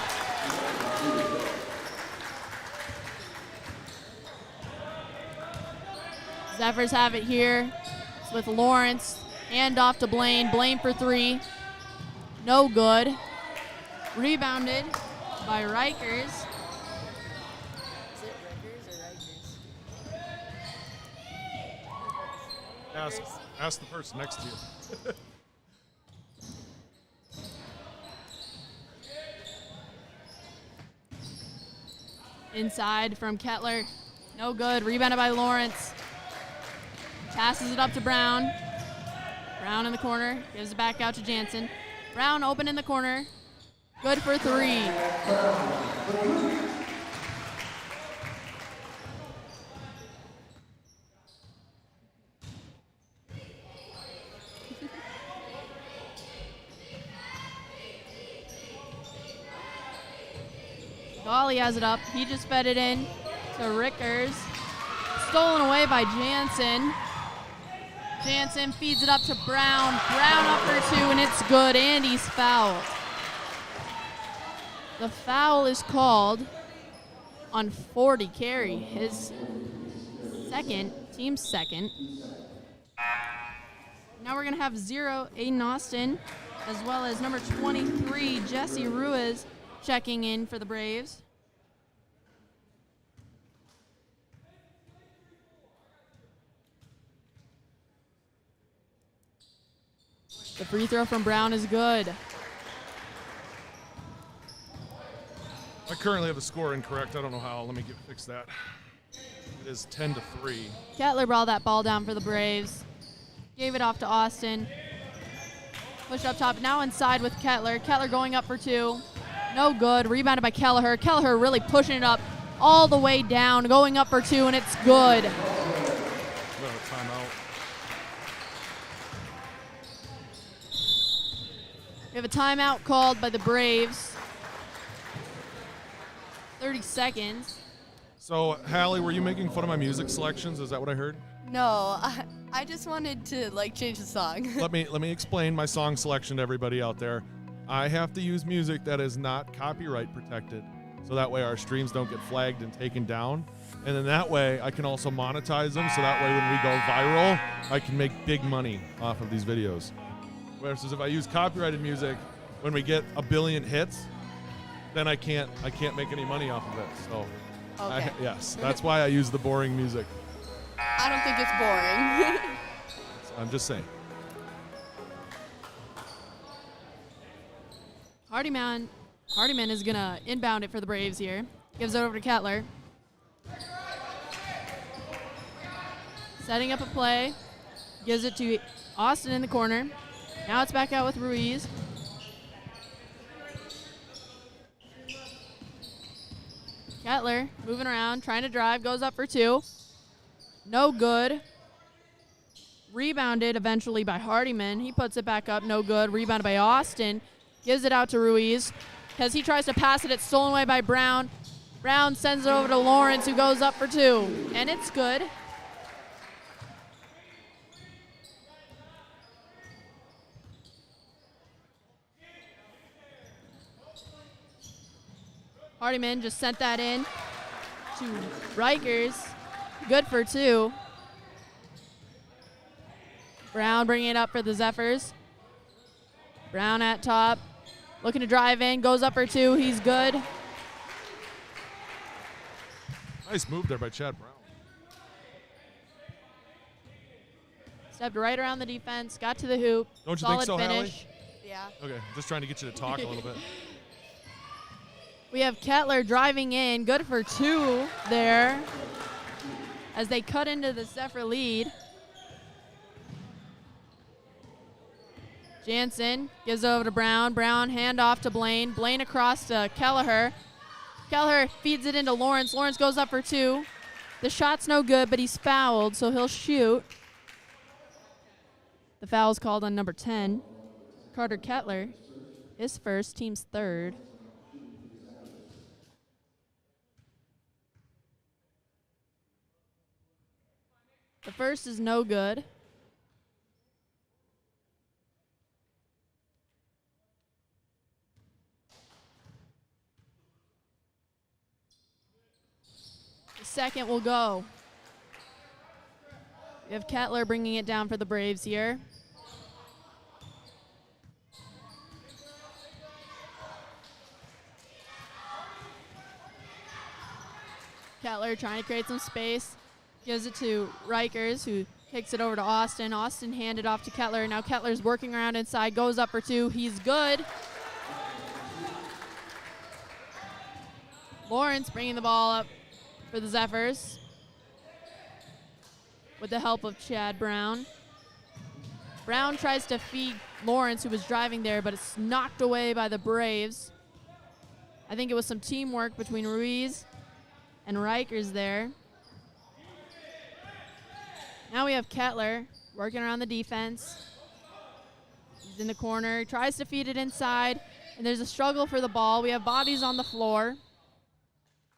Zephyrs have it here. It's with Lawrence. Hand off to Blaine. Blaine for 3. No good. Rebounded by Rikers. Is it Rikers or Rikers? Ask the person next to you. Inside from Kettler. No good. Rebounded by Lawrence. Passes it up to Brown. Brown in the corner. Gives it back out to Jansen. Brown open in the corner. Good for 3. Golly has it up. He just fed it in to Rickers. Stolen away by Jansen. Jansen feeds it up to Brown. Brown up for 2, and it's good, and he's fouled. The foul is called on 40 Carey, his second, team's second. Now we're going to have 0 Aiden Austin, as well as number 23, Jesse Ruiz, checking in for the Braves. The free throw from Brown is good. I currently have the score incorrect. I don't know how. Let me fix that. It is 10-3. Kettler brought that ball down for the Braves. Gave it off to Austin. Push up top. Now inside with Kettler. Kettler going up for 2. No good. Rebounded by Kelleher. Kelleher really pushing it up all the way down. Going up for 2, and it's good. Timeout. We have a timeout called by the Braves. 30 seconds. So, Hallie, were you making fun of my music selections? Is that what I heard? No, I just wanted to change the song. Let me explain my song selection to everybody out there. I have to use music that is not copyright protected, so that way our streams don't get flagged and taken down. And then that way I can also monetize them, so that way when we go viral, I can make big money off of these videos. Whereas if I use copyrighted music, when we get 1 billion hits, then I can't make any money off of it. So, Okay. yes, that's why I use the boring music. I don't think it's boring. I'm just saying. Hardyman is going to inbound it for the Braves here. Gives it over to Kettler. Setting up a play. Gives it to Austin in the corner. Now it's back out with Ruiz. Kettler moving around, trying to drive, goes up for 2. No good. Rebounded eventually by Hardyman. He puts it back up, no good. Rebounded by Austin. Gives it out to Ruiz. As he tries to pass it, it's stolen away by Brown. Brown sends it over to Lawrence, who goes up for 2. And it's good. Hardyman just sent that in to Rikers. Good for 2. Brown bringing it up for the Zephyrs. Brown at top. Looking to drive in. Goes up for 2. He's good. Nice move there by Chad Brown. Stepped right around the defense. Got to the hoop. Don't you Solid think so, finish. Yeah. Okay, just trying to get you to talk a little bit. We have Kettler driving in. Good for 2 there as they cut into the Zephyr lead. Jansen gives it over to Brown. Brown hand off to Blaine. Blaine across to Kelleher. Kelleher feeds it into Lawrence. Lawrence goes up for 2. The shot's no good, but he's fouled, so he'll shoot. The foul's called on number 10, Carter Kettler. His first, team's third. The first is no good. The second will go. We have Kettler bringing it down for the Braves here. Kettler trying to create some space. Gives it to Rikers, who Kicks it over to Austin. Austin handed off to Kettler. Now Kettler's working around inside, goes up for two. He's good. Lawrence bringing the ball up for the Zephyrs with the help of Chad Brown. Brown tries to feed Lawrence, who was driving there, but it's knocked away by the Braves. I think it was some teamwork between Ruiz and Rikers there. Now we have Kettler working around the defense. He's in the corner, tries to feed it inside, and there's a struggle for the ball. We have bodies on the floor,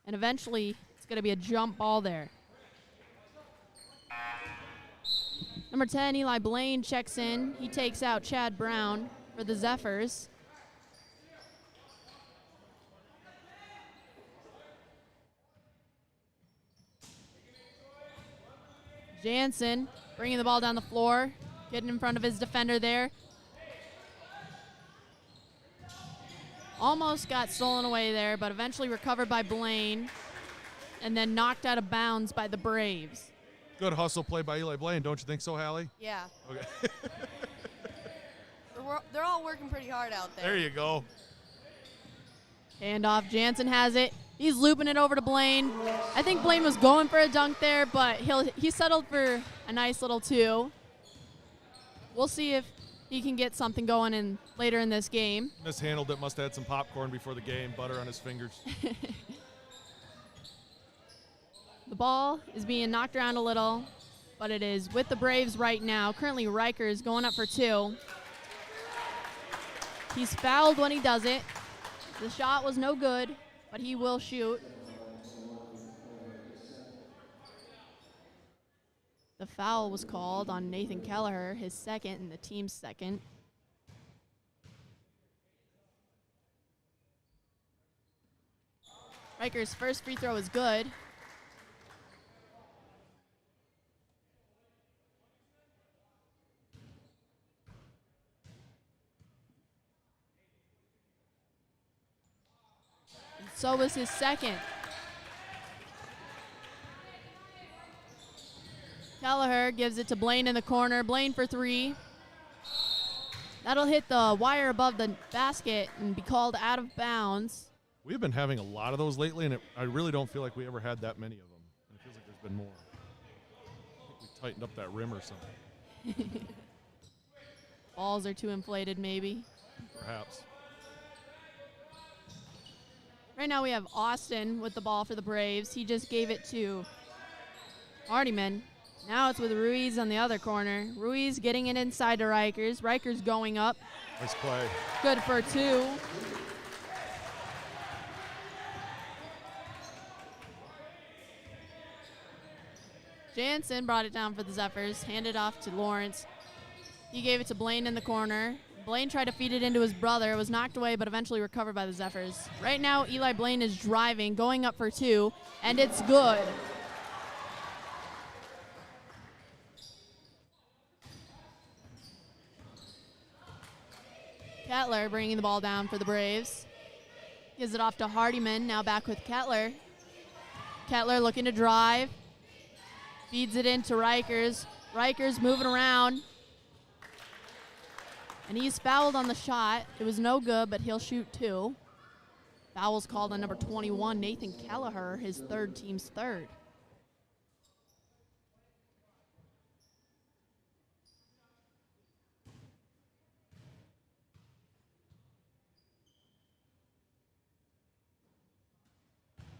and eventually it's going to be a jump ball there. Number 10, Eli Blaine checks in. He takes out Chad Brown for the Zephyrs. Jansen bringing the ball down the floor, getting in front of his defender there. Almost got stolen away there, but eventually recovered by Blaine and then knocked out of bounds by the Braves. Good hustle play by Eli Blaine, don't you think so, Hallie? Yeah. Okay. They're all working pretty hard out there. There you go. Handoff, Jansen has it. He's looping it over to Blaine. I think Blaine was going for a dunk there, but he settled for a nice little two. We'll see if he can get something going in later in this game. Mishandled it, must have had some popcorn before the game, butter on his fingers. The ball is being knocked around a little, but it is with the Braves right now. Currently, Rikers going up for two. He's fouled when he does it. The shot was no good, but he will shoot. The foul was called on Nathan Kelleher, his second and the team's second. Rikers' first free throw is good. So was his second. Kelleher gives it to Blaine in the corner. Blaine for three. That'll hit the wire above the basket and be called out of bounds. We've been having a lot of those lately, and I really don't feel like we ever had that many of them. And it feels like there's been more. I think we tightened up that rim or something. Balls are too inflated, maybe. Perhaps. Right now we have Austin with the ball for the Braves. He just gave it to Hardiman. Now it's with Ruiz on the other corner. Ruiz getting it inside to Rikers. Rikers going up. Nice play. Good for two. Jansen brought it down for the Zephyrs. Handed off to Lawrence. He gave it to Blaine in the corner. Blaine tried to feed it into his brother. It was knocked away, but eventually recovered by the Zephyrs. Right now, Eli Blaine is driving, going up for two, and it's good. Kettler bringing the ball down for the Braves. Gives it off to Hardiman, now back with Kettler. Kettler looking to drive. Feeds it into Rikers. Rikers moving around. And he's fouled on the shot. It was no good, but he'll shoot two. Foul's called on number 21, Nathan Kelleher, his third, team's third.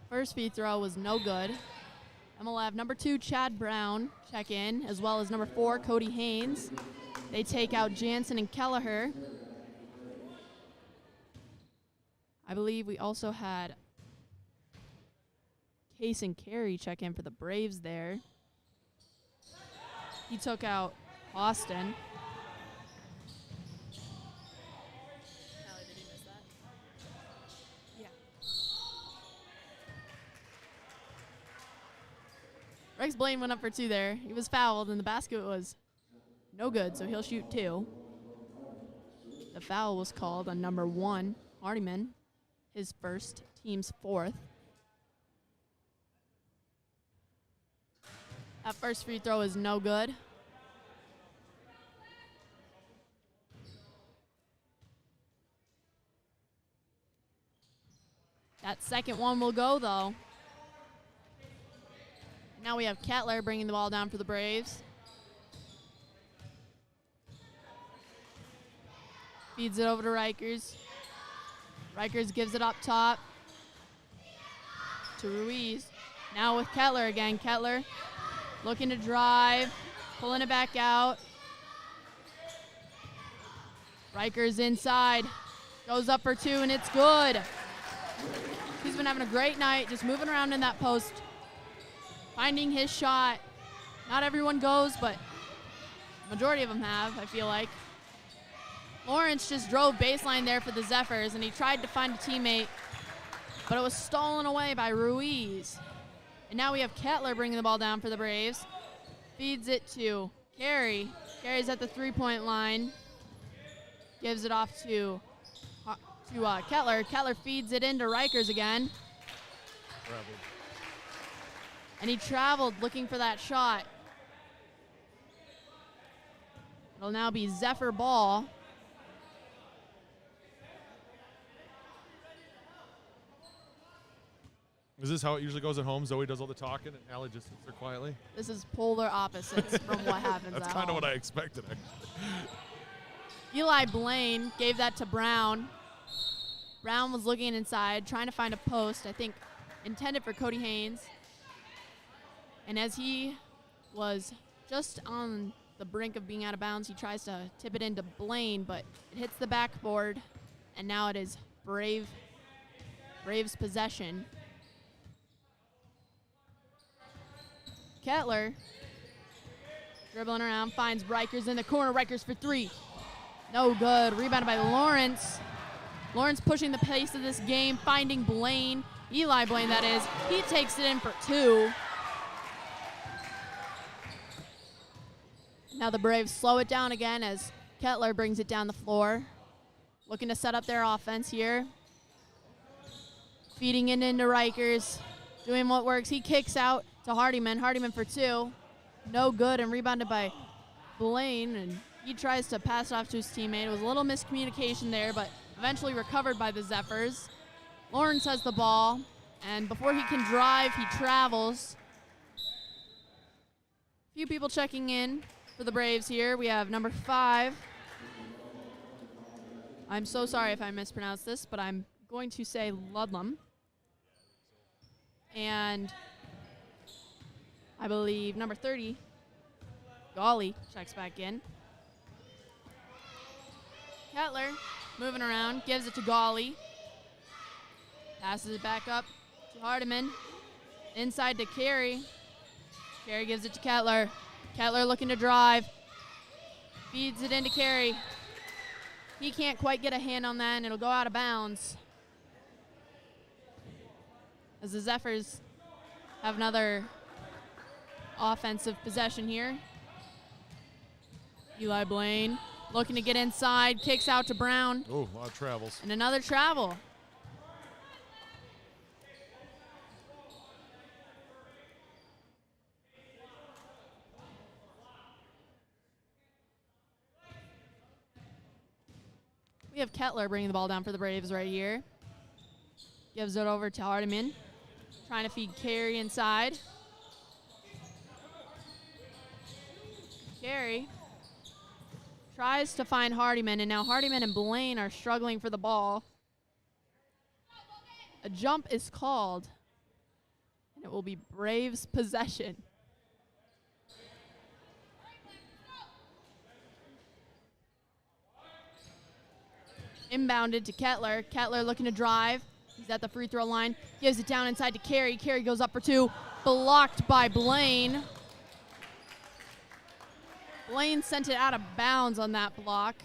First free throw was no good. And we'll have number 2, Chad Brown, check in, as well as number 4, Cody Haynes. They take out Jansen and Kelleher. I believe we also had Case and Carey check in for the Braves there. He took out Austin. Allie, did you miss that? Yeah. Rex Blaine went up for two there. He was fouled, and the basket was no good, so he'll shoot two. The foul was called on number 1, Hardiman, his first, team's fourth. That first free throw is no good. That second one will go, though. Now we have Kettler bringing the ball down for the Braves. Feeds it over to Rikers. Rikers gives it up top to Ruiz. Now with Kettler again. Kettler looking to drive, pulling it back out. Rikers inside. Goes up for 2, and it's good. He's been having a great night, just moving around in that post, finding his shot. Not everyone goes, but majority of them have, I feel like. Lawrence just drove baseline there for the Zephyrs, and he tried to find a teammate, but it was stolen away by Ruiz. And now we have Kettler bringing the ball down for the Braves. Feeds it to Carey. Carey's at the three-point line. Gives it off to Kettler. Kettler feeds it into Rikers again. Traveled. And he traveled looking for that shot. It'll now be Zephyr ball. Is this how it usually goes at home? Zoe does all the talking and Allie just sits there quietly? This is polar opposites from what happens That's at kind of home. what I expected, actually. Eli Blaine gave that to Brown. Brown was looking inside, trying to find a post, I think intended for Cody Haynes. And as he was just on the brink of being out of bounds, he tries to tip it into Blaine, but it hits the backboard, and now it is Braves possession. Kettler dribbling around, finds Rikers in the corner. Rikers for 3. No good. Rebounded by Lawrence. Lawrence pushing the pace of this game, finding Blaine. Eli Blaine, that is. He takes it in for 2. Now the Braves slow it down again as Kettler brings it down the floor. Looking to set up their offense here. Feeding it into Rikers. Doing what works. He kicks out to Hardiman. Hardiman for 2. No good, and rebounded by Blaine. And he tries to pass it off to his teammate. It was a little miscommunication there, but eventually recovered by the Zephyrs. Lawrence has the ball, and before he can drive, he travels. A few people checking in for the Braves here. We have number 5. I'm so sorry if I mispronounced this, but I'm going to say Ludlam. And I believe number 30, Golly, checks back in. Kettler moving around, gives it to Golly. Passes it back up to Hardiman. Inside to Carey. Carey gives it to Kettler. Kettler looking to drive. Feeds it into Carey. He can't quite get a hand on that, and it'll go out of bounds. As the Zephyrs have another offensive possession here. Eli Blaine looking to get inside, kicks out to Brown. Oh, a lot of travels. And another travel. We have Kettler bringing the ball down for the Braves right here. Gives it over to Hardiman. Trying to feed Carey inside. Carey tries to find Hardiman, and now Hardiman and Blaine are struggling for the ball. A jump is called, and it will be Braves possession. Inbounded to Kettler. Kettler looking to drive. He's at the free throw line. Gives it down inside to Carey. Carey goes up for 2. Blocked by Blaine. Blaine sent it out of bounds on that block.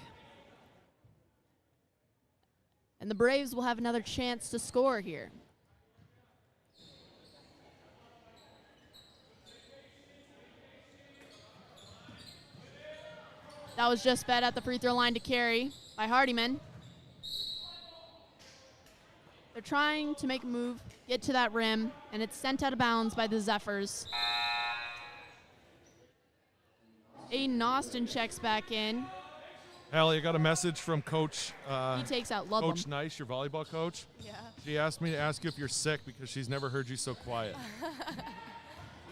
And the Braves will have another chance to score here. That was just fed at the free throw line to Carey by Hardiman. They're trying to make a move, get to that rim, and it's sent out of bounds by the Zephyrs. Aiden Austin checks back in. Hallie, I got a message from Coach He takes out Ludlam. Coach Nice, your volleyball coach. Yeah. She asked me to ask you if you're sick because she's never heard you so quiet.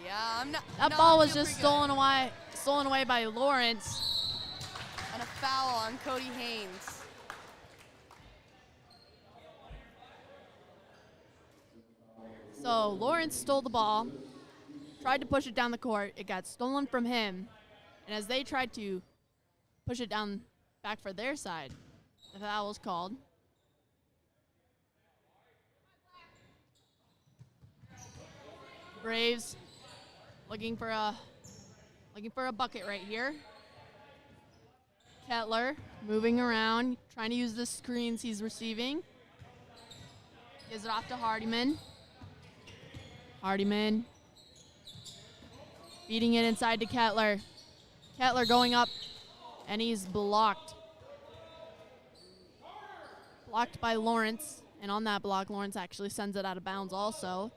Yeah, I'm not. That no, ball I was feel just pretty stolen away by Lawrence. good. And a foul on Cody Haynes. So Lawrence stole the ball, tried to push it down the court. It got stolen from him. And as they tried to push it down back for their side, the foul was called. Braves looking for a bucket right here. Kettler moving around, trying to use the screens he's receiving. Gives it off to Hardiman. Hardiman feeding it inside to Kettler. Kettler going up, and he's blocked. Blocked by Lawrence, and on that block, Lawrence actually sends it out of bounds also.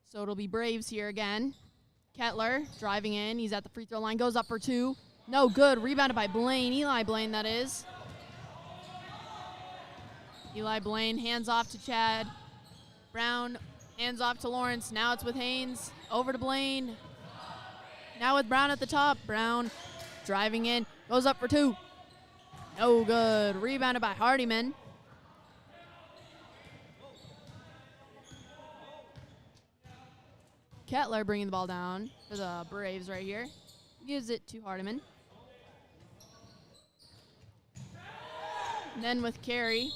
So it'll be Braves here again. Kettler driving in. He's at the free throw line. Goes up for two. No good. Rebounded by Blaine. Eli Blaine, that is. Eli Blaine hands off to Chad. Brown hands off to Lawrence. Now it's with Haynes. Over to Blaine. Now with Brown at the top. Brown driving in. Goes up for two. No good. Rebounded by Hardiman. Kettler bringing the ball down for the Braves right here. Gives it to Hardiman. And then with Carey.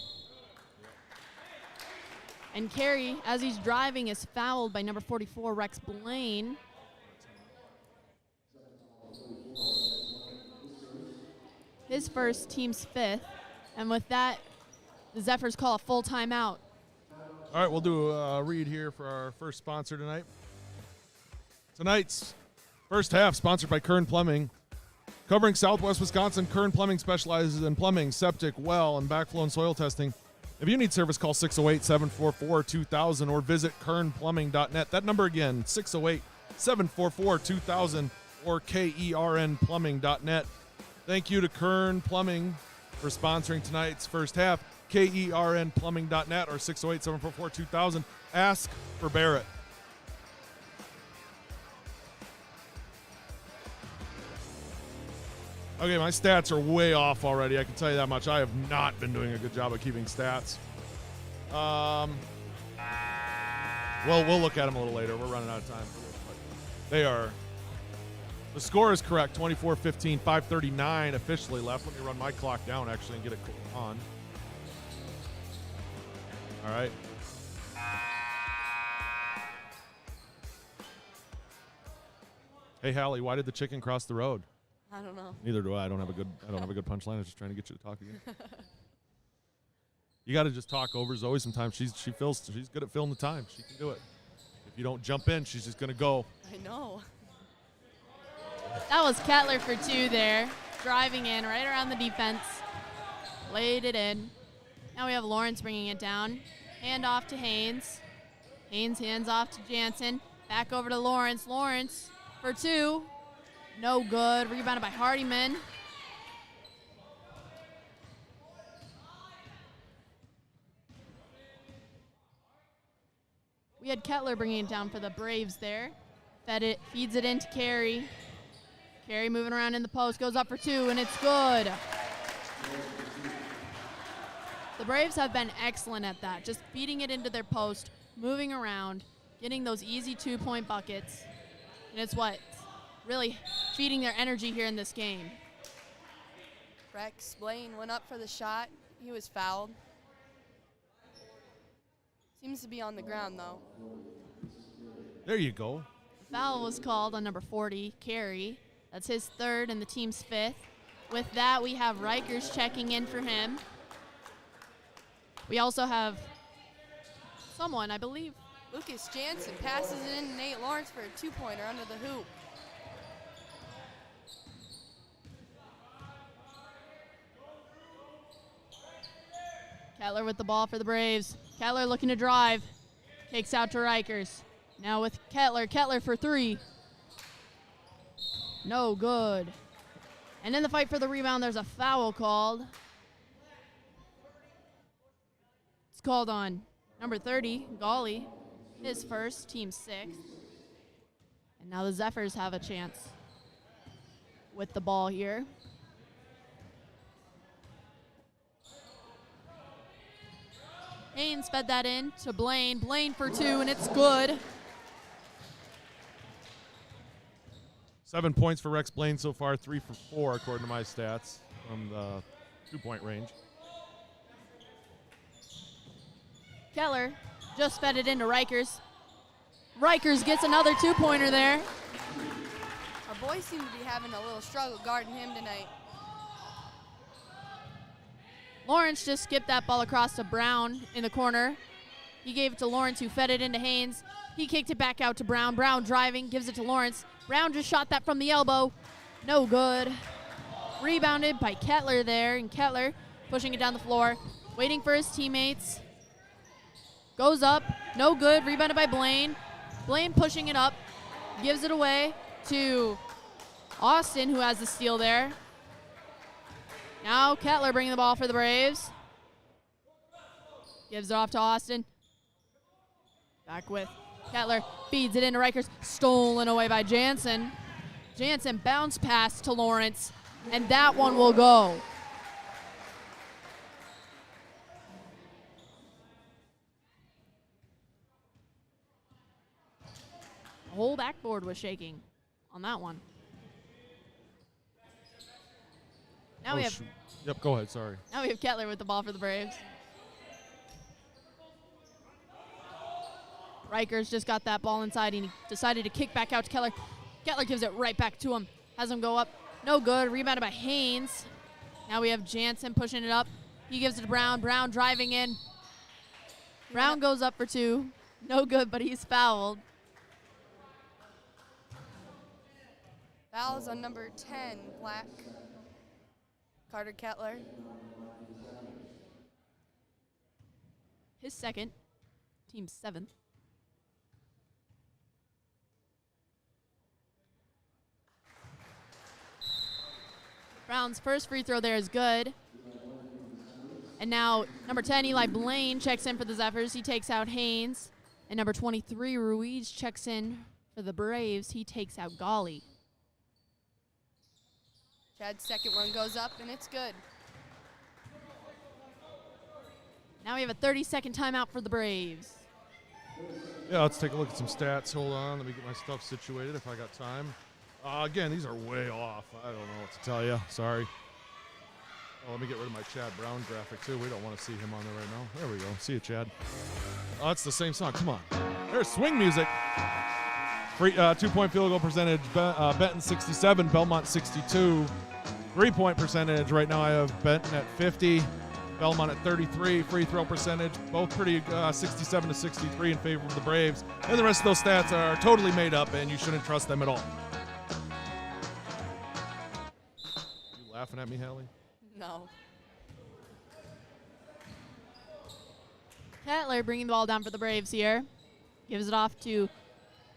And Carey, as he's driving, is fouled by number 44, Rex Blaine. His first, team's fifth. And with that, the Zephyrs call a full timeout. All right, we'll do a read here for our first sponsor tonight. Tonight's first half sponsored by Kern Plumbing. Covering Southwest Wisconsin, Kern Plumbing specializes in plumbing, septic, well, and backflow and soil testing. If you need service, call 608-744-2000 or visit kernplumbing.net. That number again, 608-744-2000 or kernplumbing.net. Thank you to Kern Plumbing for sponsoring tonight's first half. kernplumbing.net or 608-744-2000. Ask for Barrett. Okay, my stats are way off already. I can tell you that much. I have not been doing a good job of keeping stats. Well, we'll look at them a little later. We're running out of time. They are. The score is correct. 24-15, 5:39 officially left. Let me run my clock down actually and get it on. All right. Hey, Hallie, why did the chicken cross the road? I don't know. Neither do I. I don't have a good punchline. I was just trying to get you to talk again. You got to just talk over Zoe sometimes. She's good at filling the time. She can do it. If you don't jump in, she's just going to go. I know. That was Kettler for two there. Driving in right around the defense. Laid it in. Now we have Lawrence bringing it down. Hand off to Haynes. Haynes hands off to Jansen. Back over to Lawrence. Lawrence for two. No good. Rebounded by Hardiman. We had Kettler bringing it down for the Braves there. Feeds it into Carey. Carey moving around in the post. Goes up for two, and it's good. The Braves have been excellent at that. Just feeding it into their post, moving around, getting those easy two-point buckets. And it's what really feeding their energy here in this game. Rex Blaine went up for the shot. He was fouled. Seems to be on the ground, though. There you go. Foul was called on number 40, Carey. That's his third and the team's fifth. With that, we have Rikers checking in for him. We also have someone, I believe. Lucas Jansen passes it in to Nate Lawrence for a two-pointer under the hoop. Kettler with the ball for the Braves. Kettler looking to drive. Kicks out to Rikers. Now with Kettler. Kettler for three. No good. And in the fight for the rebound, there's a foul called. It's called on number 30, Golly, his first, team 6. And now the Zephyrs have a chance with the ball here. Haynes fed that in to Blaine. Blaine for 2, and it's good. 7 points for Rex Blaine so far, 3 for 4 according to my stats from the 2-point range. Keller just fed it into Rikers. Rikers gets another 2-pointer there. Our boys seem to be having a little struggle guarding him tonight. Lawrence just skipped that ball across to Brown in the corner. He gave it to Lawrence, who fed it into Haynes. He kicked it back out to Brown. Brown driving, gives it to Lawrence. Brown just shot that from the elbow. No good. Rebounded by Kettler there, and Kettler pushing it down the floor, waiting for his teammates. Goes up, no good. Rebounded by Blaine. Blaine pushing it up, gives it away to Austin, who has the steal there. Now Kettler bringing the ball for the Braves. Gives it off to Austin. Back with Kettler. Feeds it into Rikers. Stolen away by Jansen. Jansen bounce pass to Lawrence. And that one will go. The whole backboard was shaking on that one. Now we have. Yep, go ahead, sorry. Now we have Kettler with the ball for the Braves. Rikers just got that ball inside and he decided to kick back out to Kettler. Kettler gives it right back to him. Has him go up. No good. Rebounded by Haynes. Now we have Jansen pushing it up. He gives it to Brown. Brown driving in. Brown goes up for 2. No good, but he's fouled. Fouls on number 10, Black. Carter Kettler. His second. Team 7th. Brown's first free throw there is good. And now number 10, Eli Blaine, checks in for the Zephyrs. He takes out Haynes. And number 23, Ruiz, checks in for the Braves. He takes out Golly. Chad's second one goes up, and it's good. Now we have a 30-second timeout for the Braves. Yeah, let's take a look at some stats. Hold on, let me get my stuff situated if I got time. Again, these are way off. I don't know what to tell you. Sorry. Oh, let me get rid of my Chad Brown graphic, too. We don't want to see him on there right now. There we go. See you, Chad. Oh, that's the same song. Come on. There's swing music. Free 2-point field goal percentage, Benton 67, Belmont 62. 3-point percentage, right now I have Benton at 50, Belmont at 33. Free throw percentage, both pretty 67 to 63 in favor of the Braves. And the rest of those stats are totally made up, and you shouldn't trust them at all. You laughing at me, Hallie? No. Kettler bringing the ball down for the Braves here. Gives it off to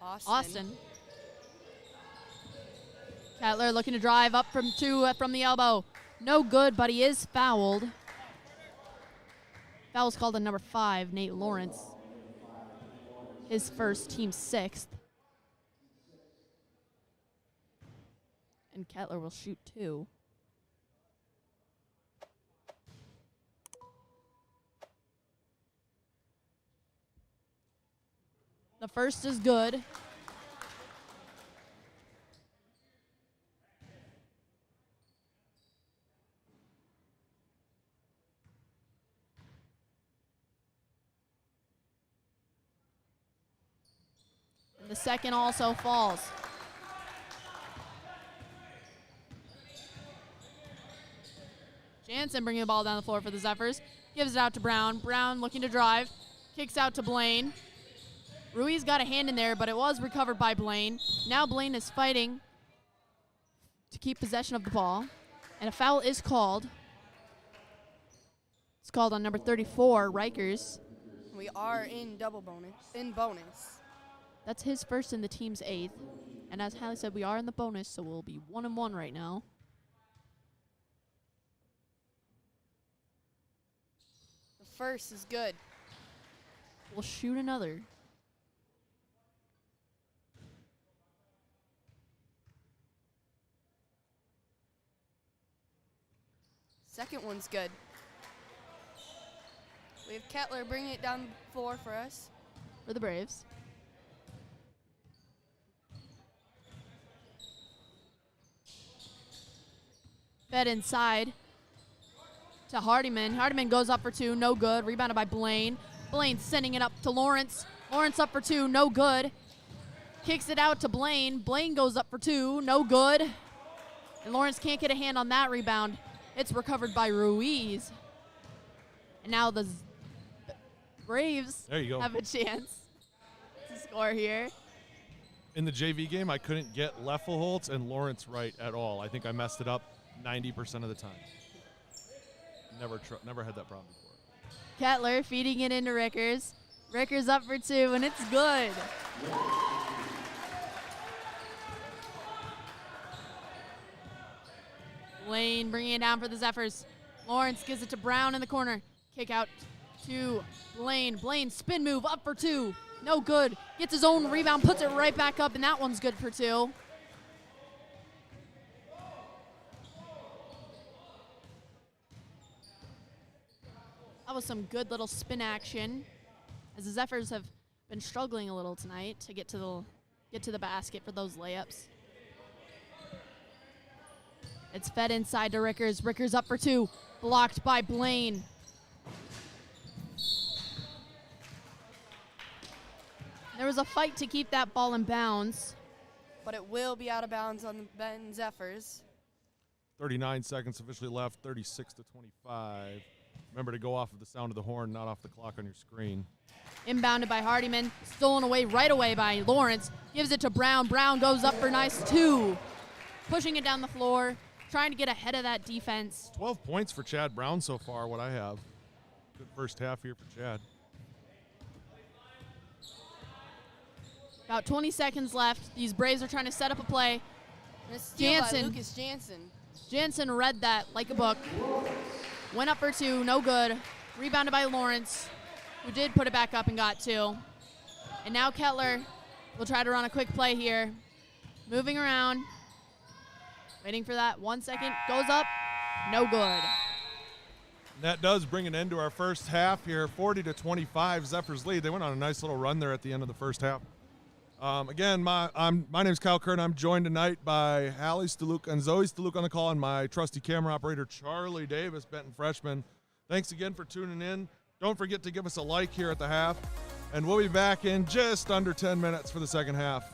Austin. Kettler looking to drive up from 2 from the elbow. No good, but he is fouled. Foul's called on number 5, Nate Lawrence. His first, team 6th. And Kettler will shoot 2. The first is good. And the second also falls. Jansen bringing the ball down the floor for the Zephyrs. Gives it out to Brown. Brown looking to drive. Kicks out to Blaine. Ruiz got a hand in there, but it was recovered by Blaine. Now Blaine is fighting to keep possession of the ball. And a foul is called. It's called on number 34, Rikers. We are in bonus. That's his first in the team's 8th. And as Hallie said, we are in the bonus, so we'll be 1-1 right now. first is good. We'll shoot another. Second one's good. We have Kettler bringing it down the floor for us. For the Braves. Fed inside to Hardiman. Hardiman goes up for two, no good. Rebounded by Blaine. Blaine sending it up to Lawrence. Lawrence up for two, no good. Kicks it out to Blaine. Blaine goes up for two, no good. And Lawrence can't get a hand on that rebound. It's recovered by Ruiz. And now the Braves There you go. have a chance to score here. In the JV game, I couldn't get Leffelholtz and Lawrence right at all. I think I messed it up 90% of the time. Never had that problem before. Kettler feeding it into Rickers. Rickers up for two, and it's good. Lane bringing it down for the Zephyrs. Lawrence gives it to Brown in the corner. Kick out to Blaine. Blaine spin move up for two. No good. Gets his own rebound, puts it right back up, and that one's good for two. That was some good little spin action, as the Zephyrs have been struggling a little tonight to get to the basket for those layups. It's fed inside to Rickers. Rickers up for two, blocked by Blaine. There was a fight to keep that ball in bounds. But it will be out of bounds on the Benton Zephyrs. 39 seconds officially left, 36 to 25. Remember to go off of the sound of the horn, not off the clock on your screen. Inbounded by Hardiman, stolen away right away by Lawrence. Gives it to Brown. Brown goes up for nice two. Pushing it down the floor, trying to get ahead of that defense. 12 points for Chad Brown so far, what I have. Good first half here for Chad. About 20 seconds left. These Braves are trying to set up a play. And a steal by Jansen. Lucas Jansen. Jansen read that like a book. Went up for two, no good. Rebounded by Lawrence, who did put it back up and got two. And now Kettler will try to run a quick play here. Moving around. Waiting for that 1 second. Goes up, no good. That does bring an end to our first half here. 40 to 25, Zephyrs lead. They went on a nice little run there at the end of the first half. Again, my name is Kyle Kern. I'm joined tonight by Hallie Stuluk and Zoe Stuluk on the call, and my trusty camera operator, Charlie Davis, Benton freshman. Thanks again for tuning in. Don't forget to give us a like here at the half, and we'll be back in just under 10 minutes for the second half.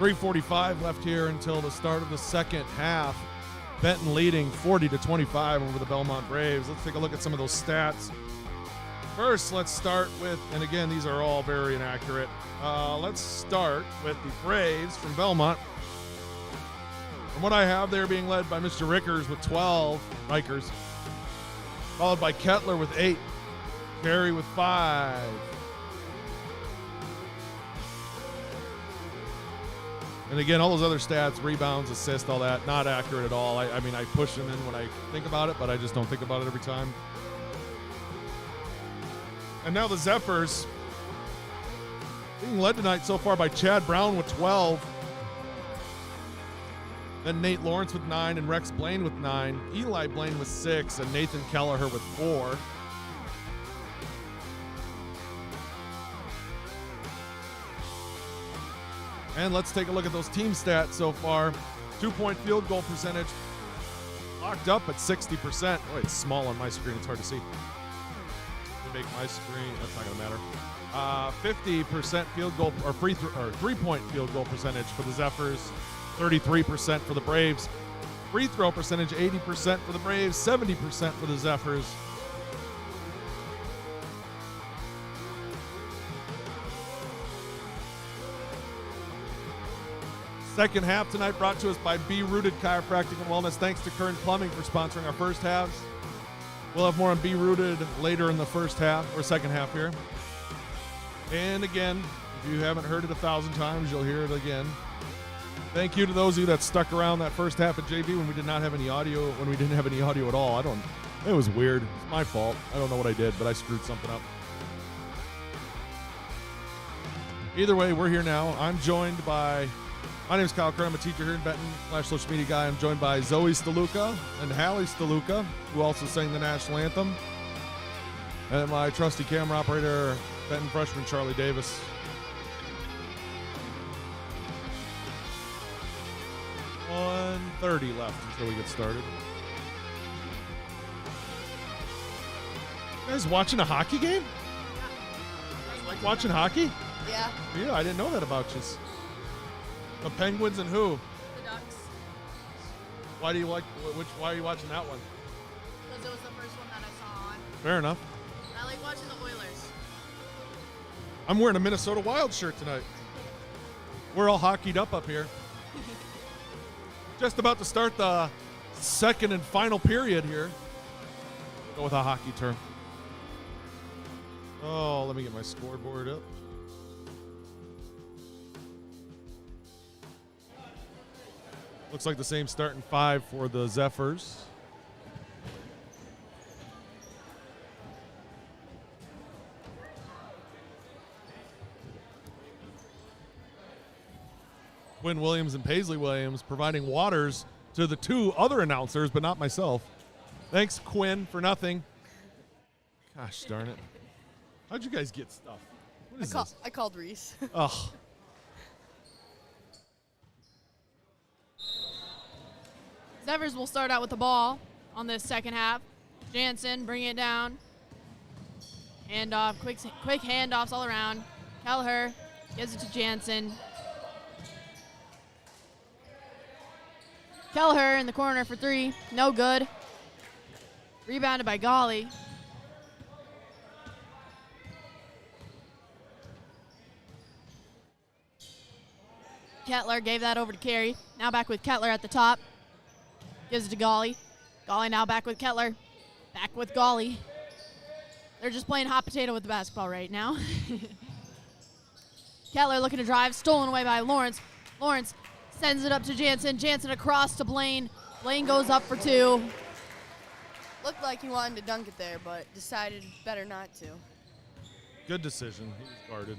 3:45 left here until the start of the second half. Benton leading 40-25 over the Belmont Braves. Let's take a look at some of those stats. First, let's start with, and again, these are all very inaccurate. Let's start with the Braves from Belmont. From what I have, they're being led by Mr. Rickers with 12, Rikers, followed by Kettler with 8, Carey with 5. And again, all those other stats, rebounds, assists, all that, not accurate at all. I mean, I push them in when I think about it, but I just don't think about it every time. And now the Zephyrs being led tonight so far by Chad Brown with 12. Then Nate Lawrence with 9 and Rex Blaine with 9. Eli Blaine with 6 and Nathan Kelleher with 4. And let's take a look at those team stats so far. 2-point field goal percentage locked up at 60%. Oh, it's small on my screen. It's hard to see. Let me make my screen. That's not going to matter. 50% field goal or 3-point field goal percentage for the Zephyrs. 33% for the Braves. Free throw percentage 80% for the Braves. 70% for the Zephyrs. Second half tonight brought to us by Be Rooted Chiropractic and Wellness. Thanks to Kern Plumbing for sponsoring our first halves. We'll have more on Be Rooted later in the first half or second half here. And again, if you haven't heard it 1,000 times, you'll hear it again. Thank you to those of you that stuck around that first half at JV when we did not have any audio, when we didn't have any audio at all. It was weird. It's my fault. I don't know what I did, but I screwed something up. Either way, we're here now. I'm joined by, my name is Kyle Kern. I'm a teacher here in Benton / social media guy. I'm joined by Zoe Staluka and Hallie Staluka, who also sang the national anthem. And my trusty camera operator, Benton freshman Charlie Davis. .30 left until we get started. You guys watching a hockey game? You guys like watching hockey? Yeah. Yeah, I didn't know that about you. The Penguins and who? The Ducks. Why are you watching that one? Because it was the first one that I saw on. Fair enough. I like watching the Oilers. I'm wearing a Minnesota Wild shirt tonight. We're all hockeyed up here. Just about to start the second and final period here. Go with a hockey term. Oh, let me get my scoreboard up. Looks like the same starting 5 for the Zephyrs. Quinn Williams and Paisley Williams providing waters to the 2 other announcers, but not myself. Thanks, Quinn, for nothing. Gosh darn it. How'd you guys get stuff? What is this? I called Reese. Ugh. Zephyrs will start out with the ball on this second half. Jansen bring it down. Handoff, quick handoffs all around. Kelleher gives it to Jansen. Kelleher in the corner for 3. No good. Rebounded by Golly. Kettler gave that over to Carey. Now back with Kettler at the top. Gives it to Golly. Golly now back with Kettler. Back with Golly. They're just playing hot potato with the basketball right now. Kettler looking to drive. Stolen away by Lawrence. Lawrence sends it up to Jansen. Jansen across to Blaine. Blaine goes up for 2. Looked like he wanted to dunk it there, but decided better not to. Good decision. He was guarded.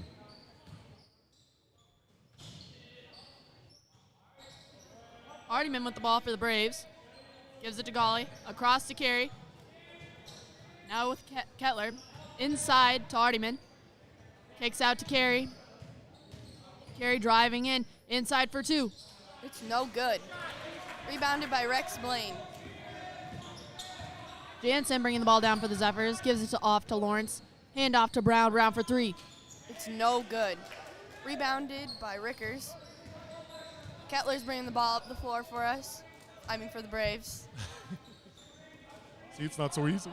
Hardiman with the ball for the Braves. Gives it to Golly. Across to Carey. Now with Kettler. Inside to Hardiman. Kicks out to Carey. Carey driving in. Inside for 2. It's no good. Rebounded by Rex Blaine. Jansen bringing the ball down for the Zephyrs. Gives it off to Lawrence. Hand off to Brown. Brown for 3. It's no good. Rebounded by Rickers. Kettler's bringing the ball up the floor for us. I mean, for the Braves. See, it's not so easy.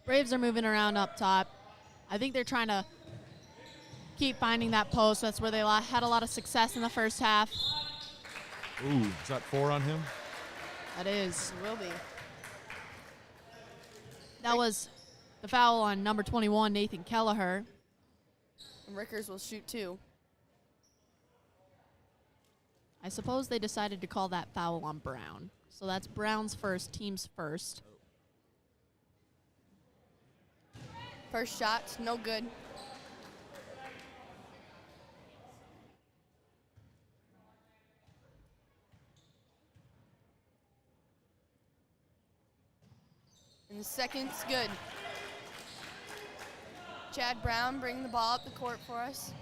Braves are moving around up top. I think they're trying to keep finding that post. That's where they had a lot of success in the first half. Ooh, is that 4 on him? That is. Will be. That was the foul on number 21, Nathan Kelleher. And Rickers will shoot 2. I suppose they decided to call that foul on Brown. So that's Brown's first, team's first. First shot, no good. And the second's good. Chad Brown bringing the ball up the court for us.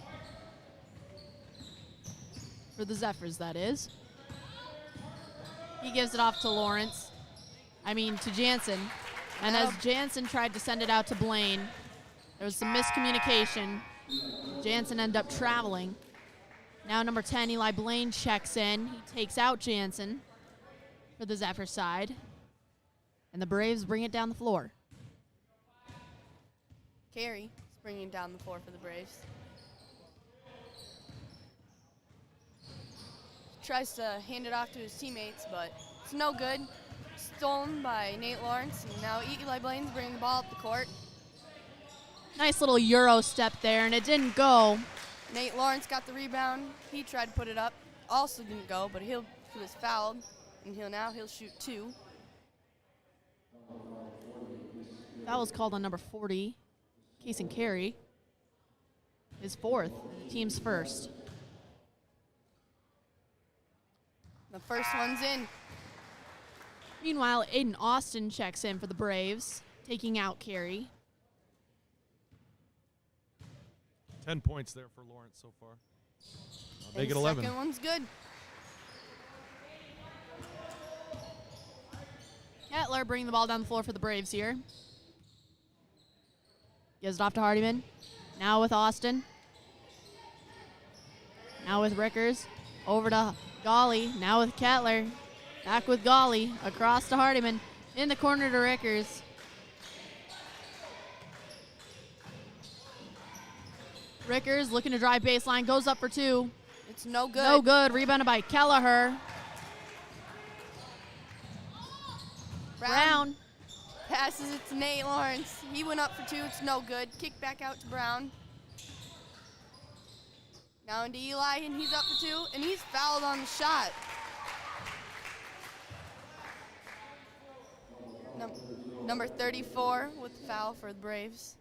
For the Zephyrs, that is. He gives it off to Lawrence. To Jansen. And as Jansen tried to send it out to Blaine, there was some miscommunication. Jansen ended up traveling. Now number 10, Eli Blaine checks in. He takes out Jansen for the Zephyr side. And the Braves bring it down the floor. Carey is bringing down the floor for the Braves. Tries to hand it off to his teammates, but it's no good. Stolen by Nate Lawrence, and now Eli Blaine's bringing the ball up the court. Nice little Euro step there, and it didn't go. Nate Lawrence got the rebound. He tried to put it up. Also didn't go, but he was fouled, and he'll shoot 2. That was called on number 40, Kason Carey. His 4th, team's first. The first one's in. Meanwhile, Aiden Austin checks in for the Braves, taking out Carey. 10 points there for Lawrence so far. I'll make it the 11. Second one's good. Kettler bringing the ball down the floor for the Braves here. Gives it off to Hardiman. Now with Austin. Now with Rickers. Over to Golly. Now with Kettler. Back with Golly. Across to Hardiman. In the corner to Rickers. Rickers looking to drive baseline. Goes up for 2. It's no good. No good. Rebounded by Kelleher. Brown. Passes it to Nate Lawrence. He went up for 2. It's no good. Kick back out to Brown. Now into Eli, and he's up for 2, and he's fouled on the shot. Number 34 with the foul for the Braves.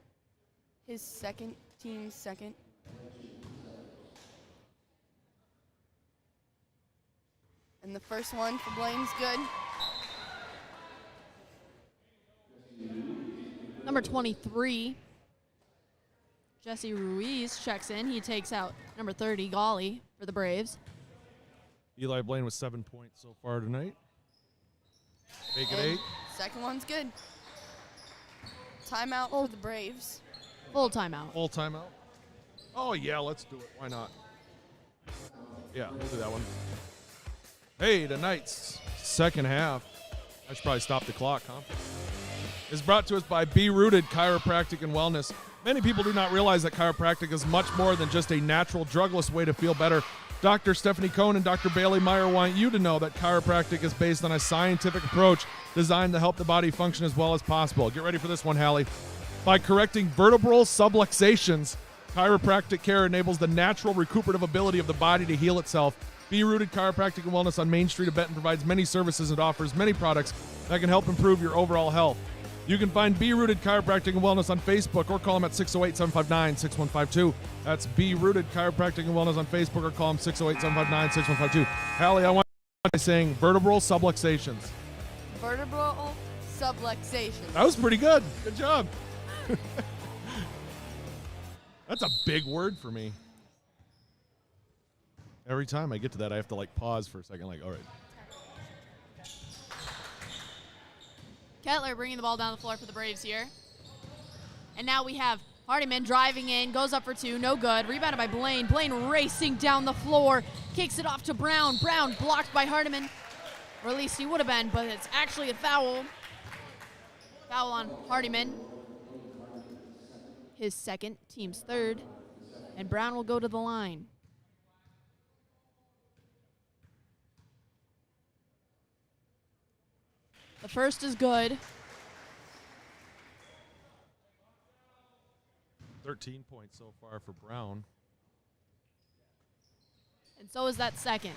His second, team's second. And the first one for Blaine's good. Number 23, Jesse Ruiz checks in. He takes out number 30, Golly, for the Braves. Eli Blaine with 7 points so far tonight. Make it And 8. Second one's good. Timeout for the Braves. Full timeout. Full timeout. Oh, yeah, let's do it. Why not? Yeah, we'll do that one. Hey, tonight's second half. I should probably stop the clock, huh? Is brought to us by Be Rooted Chiropractic and Wellness. Many people do not realize that chiropractic is much more than just a natural, drugless way to feel better. Dr. Stephanie Cohn and Dr. Bailey Meyer want you to know that chiropractic is based on a scientific approach designed to help the body function as well as possible. Get ready for this one, Hallie. By correcting vertebral subluxations, chiropractic care enables the natural recuperative ability of the body to heal itself. Be Rooted Chiropractic and Wellness on Main Street of Benton provides many services and offers many products that can help improve your overall health. You can find Be Rooted Chiropractic and Wellness on Facebook or call them at 608-759-6152. That's Be Rooted Chiropractic and Wellness on Facebook or call them 608-759-6152. Hallie, I want you to saying vertebral subluxations. Vertebral subluxation. That was pretty good. Good job. That's a big word for me. Every time I get to that, I have to pause for a second, all right. Kettler bringing the ball down the floor for the Braves here. And now we have Hardiman driving in, goes up for two, no good. Rebounded by Blaine. Blaine racing down the floor, kicks it off to Brown. Brown blocked by Hardiman. Or at least he would have been, but it's actually a foul. Foul on Hardiman. His second, team's third. And Brown will go to the line. The first is good. 13 points so far for Brown. And so is that second.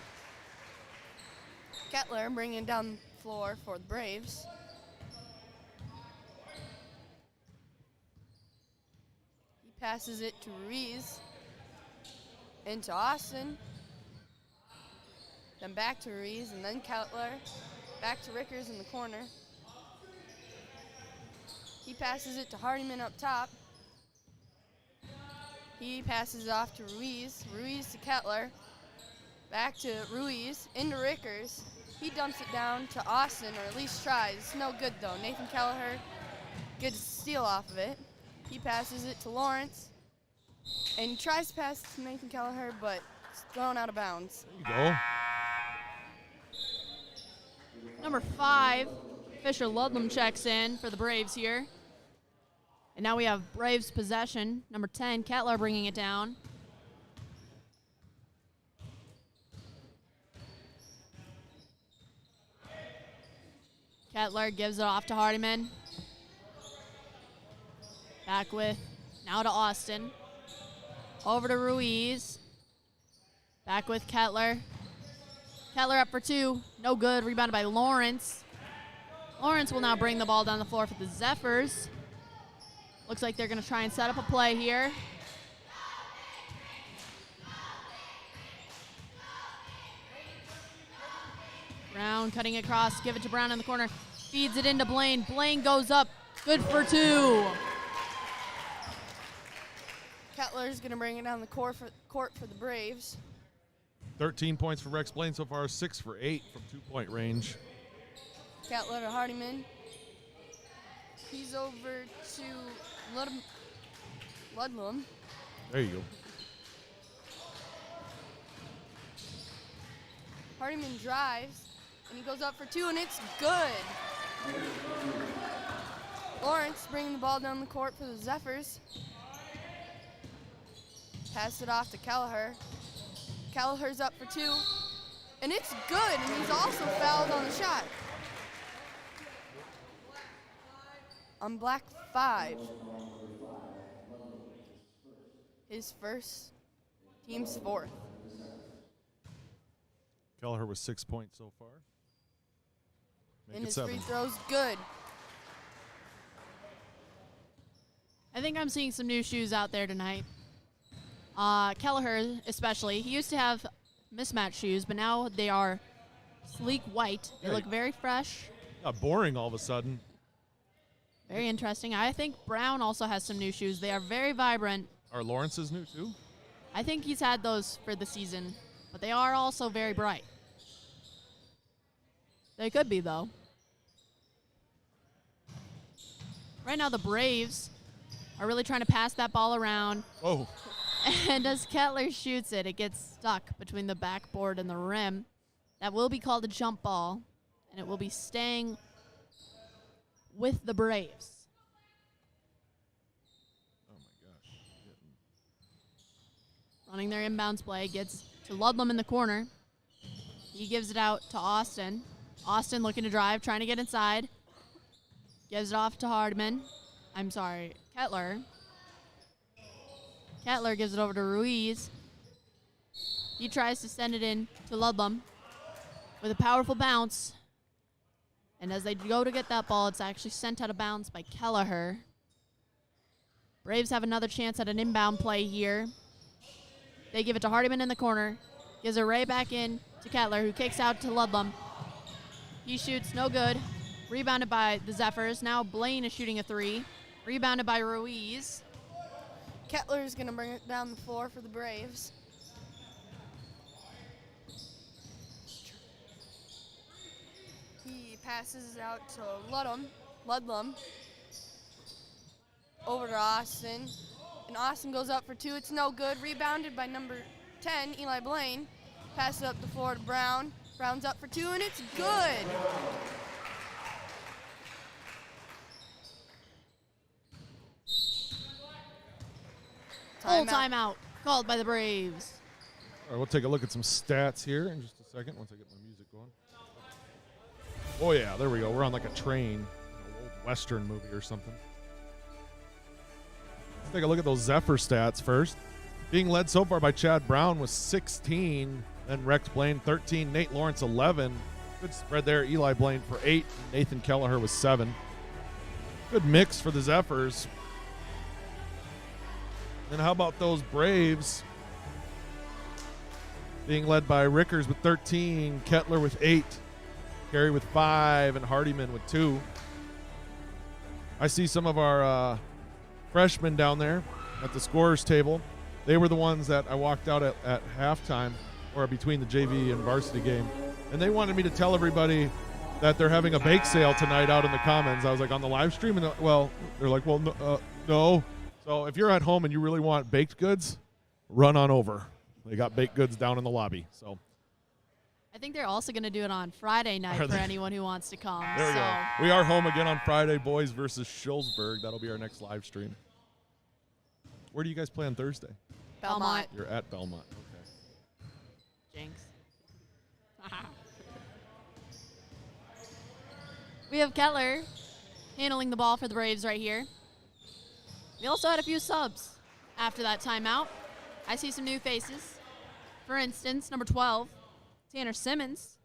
Kettler bringing down the floor for the Braves. He passes it to Ruiz. Into Austin. Then back to Ruiz, and then Kettler. Back to Rickers in the corner. He passes it to Hardiman up top. He passes it off to Ruiz. Ruiz to Kettler. Back to Ruiz, into Rickers. He dumps it down to Austin, or at least tries. It's no good, though. Nathan Kelleher gets a steal off of it. He passes it to Lawrence. And he tries to pass to Nathan Kelleher, but it's thrown out of bounds. There you go. Number 5, Fisher Ludlam checks in for the Braves here. And now we have Braves possession. Number 10, Kettler bringing it down. Kettler gives it off to Hardiman. Back with, now to Austin. Over to Ruiz. Back with Kettler. Kettler up for two. No good. Rebounded by Lawrence. Lawrence will now bring the ball down the floor for the Zephyrs. Looks like they're going to try and set up a play here. Brown cutting across. Give it to Brown in the corner. Feeds it into Blaine. Blaine goes up. Good for two. Kettler's going to bring it down the court for the Braves. 13 points for Rex Blaine so far, 6 for 8 from 2-point range. Kettler to Hardiman. He's over to Ludlam. There you go. Hardiman drives, and he goes up for two, and it's good. Lawrence bringing the ball down the court for the Zephyrs. Pass it off to Kelleher. Kelleher's up for two, and it's good, and he's also fouled on the shot. On black 5. His first, team's fourth. Kelleher with 6 points so far. Make And it his 7. free throw's good. I think I'm seeing some new shoes out there tonight. Kelleher especially. He used to have mismatched shoes, but now they are sleek white. They look very fresh. Not boring all of a sudden. Very interesting. I think Brown also has some new shoes. They are very vibrant. Are Lawrence's new too? I think he's had those for the season, but they are also very bright. They could be, though. Right now, the Braves are really trying to pass that ball around. Oh, And as Kettler shoots it, it gets stuck between the backboard and the rim. That will be called a jump ball, and it will be staying with the Braves. oh my gosh. Running their inbounds play, gets to Ludlam in the corner. He gives it out to Austin. Austin looking to drive, trying to get inside. Gives it off to Kettler. Kettler gives it over to Ruiz. He tries to send it in to Ludlam with a powerful bounce. And as they go to get that ball, it's actually sent out of bounds by Kelleher. Braves have another chance at an inbound play here. They give it to Hardiman in the corner. Gives a ray back in to Kettler, who kicks out to Ludlam. He shoots, no good. Rebounded by the Zephyrs. Now Blaine is shooting a three. Rebounded by Ruiz. Kettler's going to bring it down the floor for the Braves. He passes out to Ludlam. Over to Austin. And Austin goes up for two. It's no good. Rebounded by number 10, Eli Blaine. Passes up the floor to Brown. Brown's up for two, and it's good. Full timeout called by the Braves. All right, we'll take a look at some stats here in just a second once I get my music going. Oh, yeah, there we go. We're on like a train, an old Western movie or something. Let's take a look at those Zephyr stats first. Being led so far by Chad Brown with 16, then Rex Blaine 13, Nate Lawrence 11. Good spread there. Eli Blaine for 8, Nathan Kelleher was 7. Good mix for the Zephyrs. And how about those Braves? Being led by Rickers with 13, Kettler with 8, Carey with 5, and Hardiman with 2. I see some of our freshmen down there at the scorers table. They were the ones that I walked out at halftime or between the JV and varsity game. And they wanted me to tell everybody that they're having a bake sale tonight out in the Commons. I was like, on the live stream? And they're like, well, no. So if you're at home and you really want baked goods, run on over. They got baked goods down in the lobby. So I think they're also going to do it on Friday night for anyone who wants to come. there we go. We are home again on Friday, boys versus Schulzberg. That'll be our next live stream. Where do you guys play on Thursday? Belmont. You're at Belmont. Okay. Jinx. We have Kettler handling the ball for the Braves right here. We also had a few subs after that timeout. I see some new faces. For instance, number 12, Tanner Simmons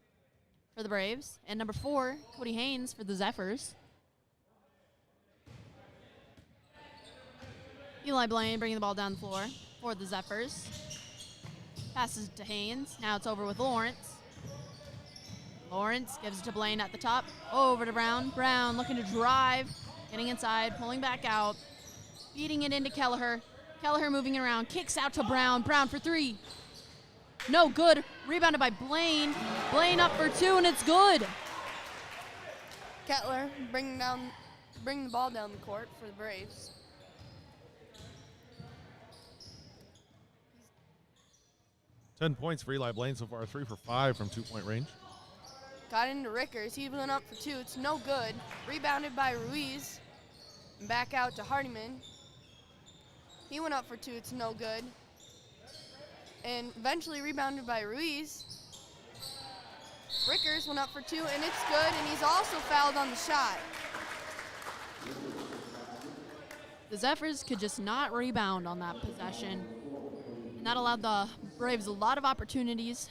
for the Braves, and number 4, Cody Haynes for the Zephyrs. Eli Blaine bringing the ball down the floor for the Zephyrs. Passes to Haynes. Now it's over with Lawrence. Lawrence gives it to Blaine at the top. Over to Brown. Brown looking to drive. Getting inside. Pulling back out. Feeding it into Kelleher. Kelleher moving around. Kicks out to Brown. Brown for 3. No good. Rebounded by Blaine. Blaine up for 2, and it's good. Kettler bringing the ball down the court for the Braves. Ten points for Eli Blaine so far, 3 for 5 from 2-point range. Got into Rickers. He went up for 2. It's no good. Rebounded by Ruiz. And back out to Hardiman. He went up for 2. It's no good. And eventually rebounded by Ruiz. Rickers went up for 2, and it's good. And he's also fouled on the shot. The Zephyrs could just not rebound on that possession. And that allowed the Braves a lot of opportunities,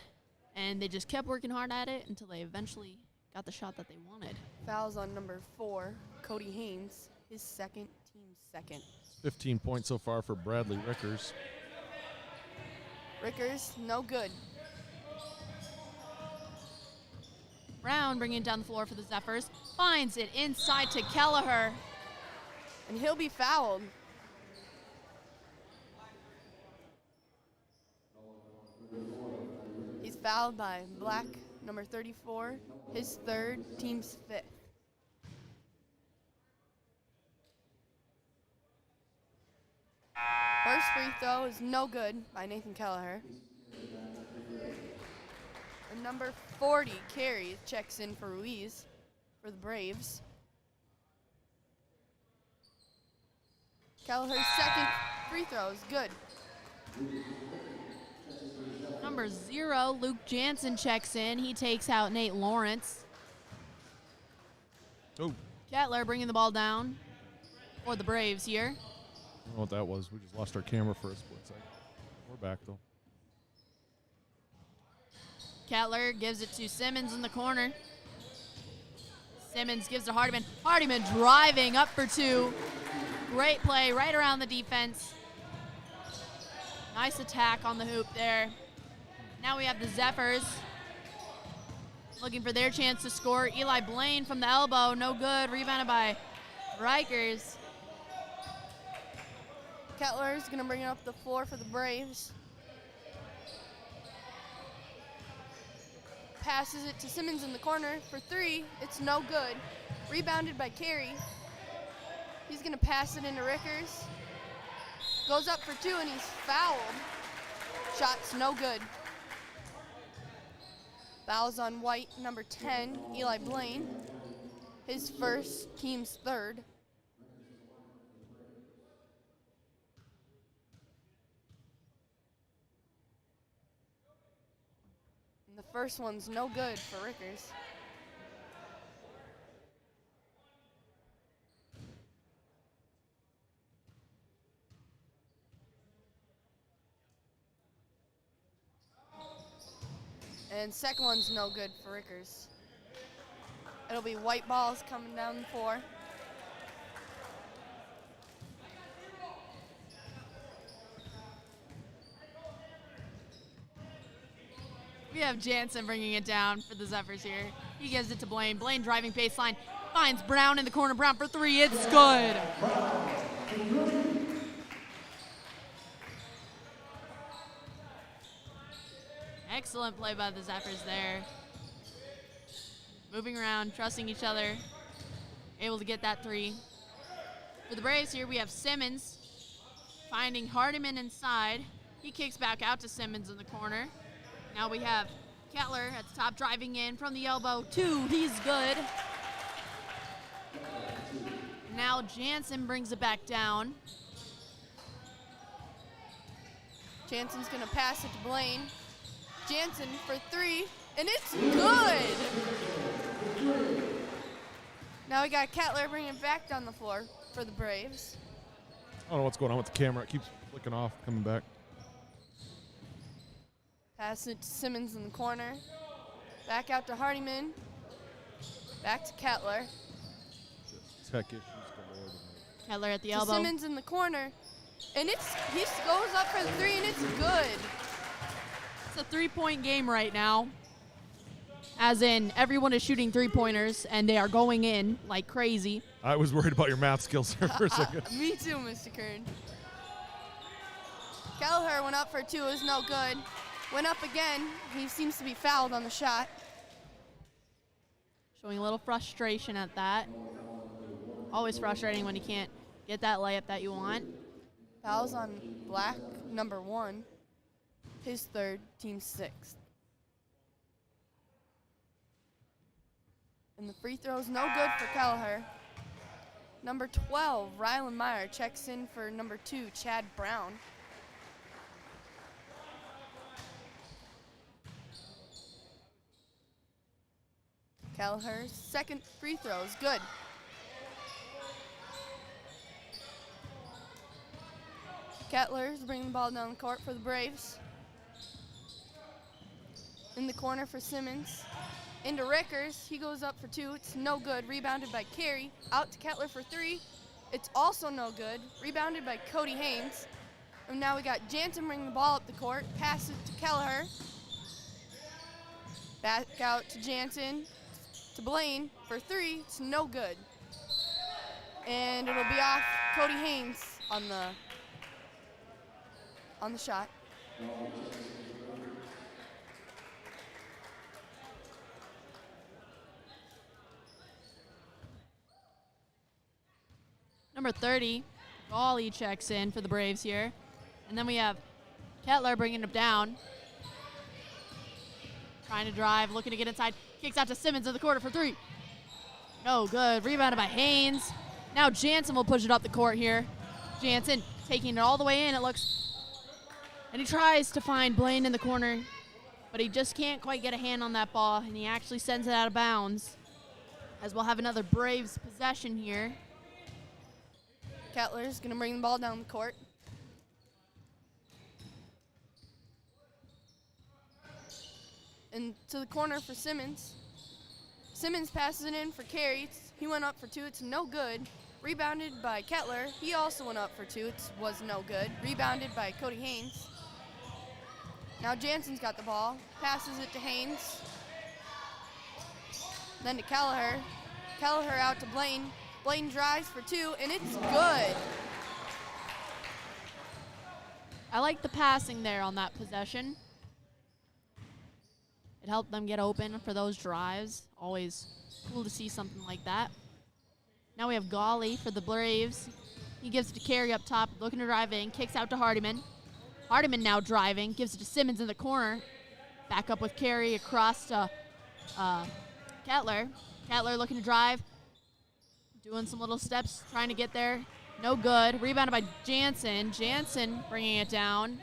and they just kept working hard at it until they eventually got the shot that they wanted. Fouls on number 4, Cody Haynes, his second, team's second. 15 points so far for Bradley Rickers. Rickers, no good. Brown bringing it down the floor for the Zephyrs. Finds it inside to Kelleher. And he'll be fouled. He's fouled by Black, number 34, his 3rd, team's 5th. First free throw is no good by Nathan Kelleher. And number 40, Carey, checks in for Ruiz for the Braves. Kelleher's second free throw is good. Number 0, Luke Jansen checks in. He takes out Nate Lawrence. Oh, Kettler bringing the ball down for the Braves here. I don't know what that was. We just lost our camera for a split second. We're back, though. Kettler gives it to Simmons in the corner. Simmons gives it to Hardiman. Hardiman driving up for 2. Great play right around the defense. Nice attack on the hoop there. Now we have the Zephyrs looking for their chance to score. Eli Blaine from the elbow, no good. Rebounded by Rikers. Kettler's going to bring it up the floor for the Braves. Passes it to Simmons in the corner for 3. It's no good. Rebounded by Carey. He's going to pass it into Rickers. goes up for 2 and he's fouled. Shot's no good. Fouls on white, number 10, Eli Blaine. His first, team's third. And the first one's no good for Rickers. And second one's no good for Rickers. It'll be white balls coming down the floor. We have Jansen bringing it down for the Zephyrs here. He gives it to Blaine. Blaine driving baseline. Finds Brown in the corner. Brown for 3. It's good. Excellent play by the Zephyrs there. Moving around, trusting each other. Able to get that 3. For the Braves here, we have Simmons finding Hardiman inside. He kicks back out to Simmons in the corner. Now we have Kettler at the top, driving in from the elbow. 2, he's good. Now Jansen brings it back down. Jansen's gonna pass it to Blaine. Jansen for 3, and it's good! Now we got Kettler bringing it back down the floor for the Braves. I don't know what's going on with the camera. It keeps flicking off, coming back. Pass it to Simmons in the corner. Back out to Hardiman. Back to Kettler. Tech issues galore tonight. Kettler at the To elbow. Simmons in the corner. And he goes up for the 3, and it's good. It's a 3-point game right now. As in, everyone is shooting 3-pointers, and they are going in like crazy. I was worried about your math skills there for a second. Me too, Mr. Kern. Kelleher went up for 2, it was no good. Went up again, he seems to be fouled on the shot. Showing a little frustration at that. Always frustrating when you can't get that layup that you want. Fouls on Black, number 1. His third, team 6th. And the free throw's no good for Kelleher. Number 12, Rylan Meyer checks in for number 2, Chad Brown. Kelleher's second free throw is good. Kettler's bringing the ball down the court for the Braves. In the corner for Simmons. Into Rickers, he goes up for 2, it's no good, rebounded by Carey. Out to Kettler for 3, it's also no good, rebounded by Cody Haynes. And now we got Jansen bringing the ball up the court, pass it to Kelleher. Back out to Jansen, to Blaine for 3, it's no good. And it'll be off Cody Haynes on the shot. Number 30, Gawley checks in for the Braves here. And then we have Kettler bringing him down. Trying to drive, looking to get inside. Kicks out to Simmons in the corner for 3. No good. Rebounded by Haynes. Now Jansen will push it up the court here. Jansen taking it all the way in, it looks. And he tries to find Blaine in the corner, but he just can't quite get a hand on that ball, and he actually sends it out of bounds. As we'll have another Braves possession here. Kettler's gonna bring the ball down the court. And to the corner for Simmons. Simmons passes it in for Carey. He went up for 2, it's no good. Rebounded by Kettler. He also went up for 2, it was no good. Rebounded by Cody Haynes. Now Jansen's got the ball, passes it to Haynes. Then to Kelleher. Kelleher out to Blaine. Blaine drives for 2, and it's good. I like the passing there on that possession. It helped them get open for those drives. Always cool to see something like that. Now we have Gawley for the Braves. He gives it to Carey up top, looking to drive in, kicks out to Hardiman. Hardiman now driving, gives it to Simmons in the corner. Back up with Carey across to Kettler. Kettler looking to drive, doing some little steps, trying to get there. No good. Rebounded by Jansen. Jansen bringing it down.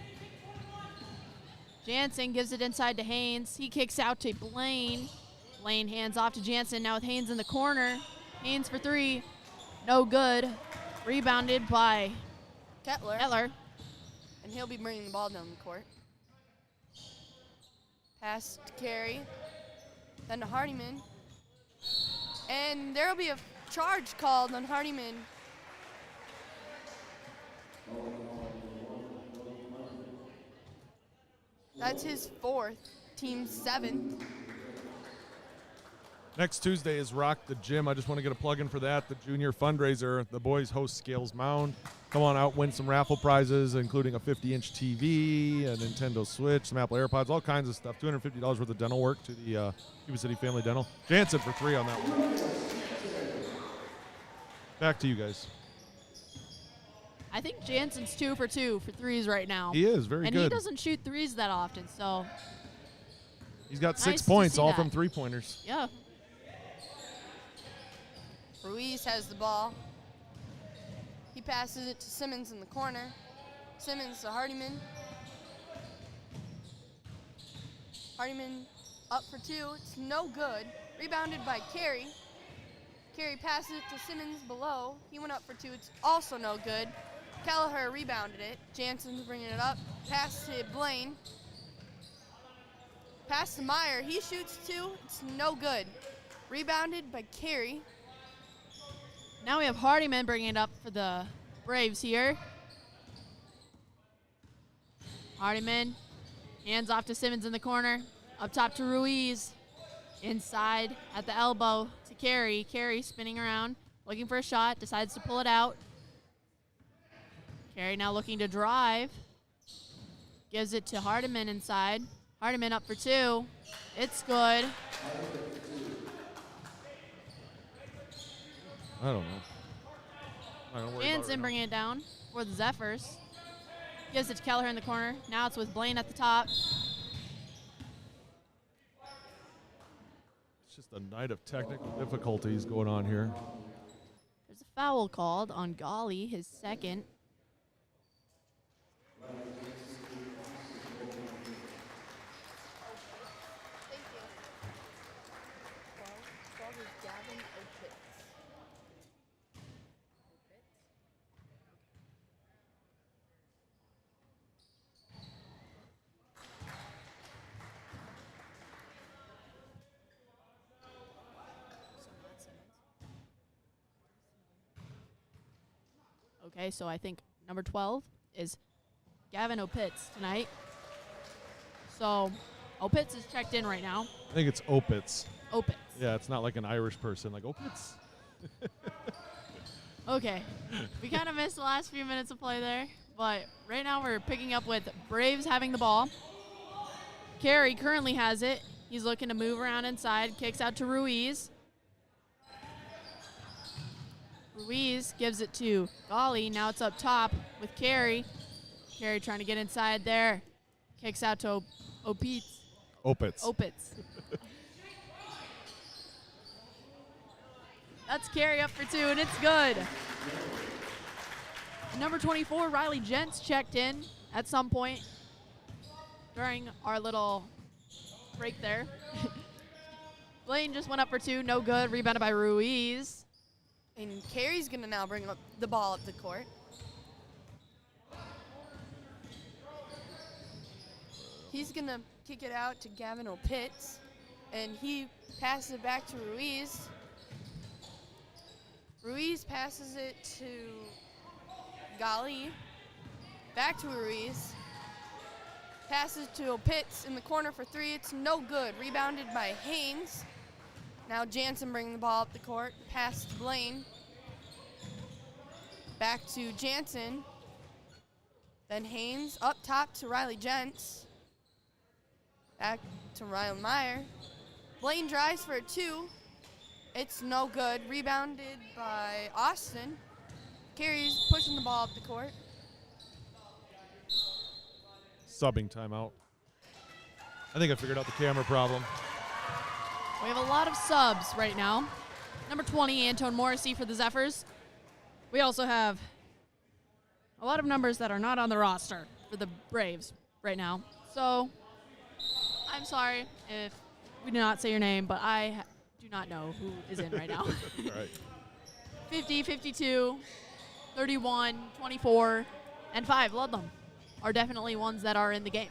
Jansen gives it inside to Haynes. He kicks out to Blaine. Blaine hands off to Jansen, now with Haynes in the corner. Haynes for three. No good. Rebounded by Kettler. Kettler. And he'll be bringing the ball down the court. Pass to Carey. Then to Hardiman. And there will be a charge called on Hardiman. That's his fourth, team's seventh. Next Tuesday is Rock the Gym. I just want to get a plug in for that. The junior fundraiser. The boys host Scales Mound. Come on out, win some raffle prizes, including a 50-inch TV, a Nintendo Switch, some Apple AirPods, all kinds of stuff. $250 worth of dental work to the Cuba City Family Dental. Jansen for 3 on that one. Back to you guys. I think Jansen's 2 for 2 for threes right now. He is very and good. he doesn't shoot threes that often, so He's got Nice 6 to points, see all that. from three-pointers. yeah. Ruiz has the ball. He passes it to Simmons in the corner. Simmons to Hardiman. Hardiman up for 2. It's no good. Rebounded by Carey. Carey passes it to Simmons below. He went up for 2. It's also no good. Kelleher rebounded it. Jansen's bringing it up. Pass to Blaine. Pass to Meyer. He shoots 2. It's no good. Rebounded by Carey. Now we have Hardiman bringing it up for the Braves here. Hardiman hands off to Simmons in the corner. Up top to Ruiz. Inside at the elbow to Carey. Carey spinning around, looking for a shot, decides to pull it out. Carey now looking to drive. Gives it to Hardiman inside. Hardiman up for 2. It's good. I don't know. I don't worry about it Jansen right now. bringing it down for the Zephyrs. Gives it to Kelleher in the corner. Now it's with Blaine at the top. It's just a night of technical difficulties going on here. There's a foul called on Golly, his second. Okay, so I think number 12 is Gavin Opitz tonight. So Opitz is checked in right now. I think it's Opitz. Opitz. Yeah, it's not like an Irish person, like Opitz. Okay. We kind of missed the last few minutes of play there, but right now we're picking up with Braves having the ball. Carey currently has it. He's looking to move around inside, kicks out to Ruiz. Ruiz gives it to Golly. Now it's up top with Carey. Carey trying to get inside there. Kicks out to Opitz. Opitz. That's Carey up for 2, and it's good. Number 24, Riley Gents checked in at some point during our little break there. Blaine just went up for 2, no good. Rebounded by Ruiz. And Carey's going to now bring up the ball up the court. He's going to kick it out to Gavin Opitz. And he passes it back to Ruiz. Ruiz passes it to Golly. Back to Ruiz. Passes to Opitz in the corner for 3. It's no good. Rebounded by Haynes. Now Jansen bringing the ball up the court. Pass to Blaine. Back to Jansen. Then Haynes up top to Riley Gents. Back to Ryan Meyer. Blaine drives for a 2. It's no good. Rebounded by Austin. Carey's pushing the ball up the court. Subbing timeout. I think I figured out the camera problem. We have a lot of subs right now. Number 20, Antone Morrissey for the Zephyrs. We also have a lot of numbers that are not on the roster for the Braves right now. So I'm sorry if we did not say your name, but I do not know who is in right now. All right. 50, 52, 31, 24, and 5, Ludlam are definitely ones that are in the game.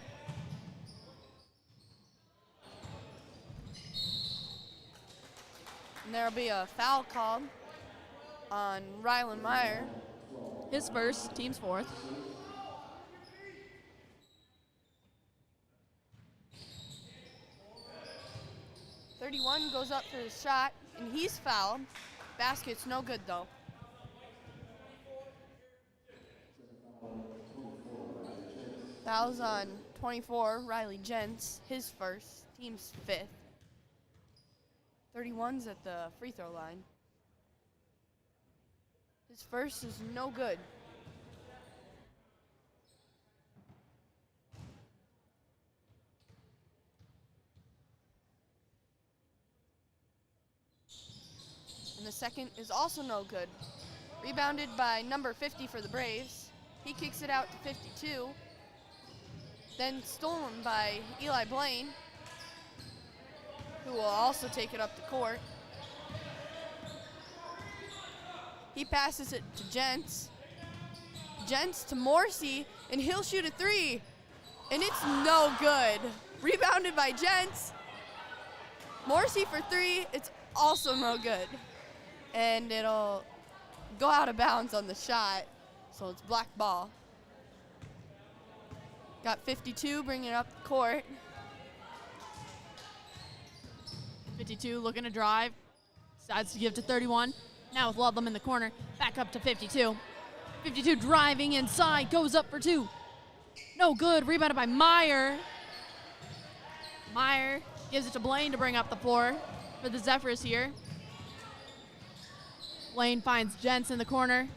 And there'll be a foul called on Rylan Meyer. His first, team's fourth. .31 goes up for the shot, and he's fouled. Basket's no good, though. Fouls on 24, Riley Gents, his first, team's fifth. 31's at the free throw line. His first is no good. And the second is also no good. Rebounded by number 50 for the Braves. He kicks it out to 52. Then stolen by Eli Blaine, who will also take it up the court. He passes it to Gents. Gents to Morrissey, and he'll shoot a three. And it's no good. Rebounded by Gents. Morrissey for three, it's also no good. And it'll go out of bounds on the shot, so it's black ball. Got 52 bringing it up the court. 52 looking to drive. Decides to give to 31. Now with Ludlam in the corner. Back up to 52. 52 driving inside. Goes up for two. No good. Rebounded by Meyer. Meyer gives it to Blaine to bring up the floor for the Zephyrs here. Blaine finds Gents in the corner.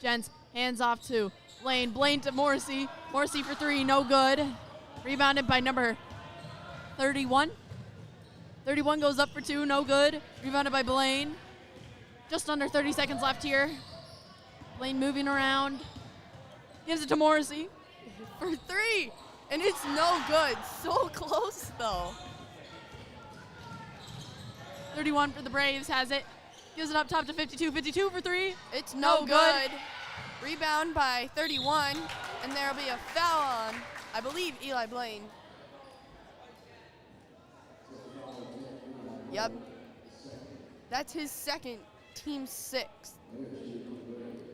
Gents hands off to Blaine. Blaine to Morrissey. Morrissey for three. No good. Rebounded by number 31. 31 goes up for two, no good. Rebounded by Blaine. Just under 30 seconds left here. Blaine moving around. Gives it to Morrissey for three. And it's no good. So close, though. 31 for the Braves has it. Gives it up top to 52. 52 for three. It's no good. Rebound by 31. And there'll be a foul on, I believe, Eli Blaine. Yep. That's his second, team sixth.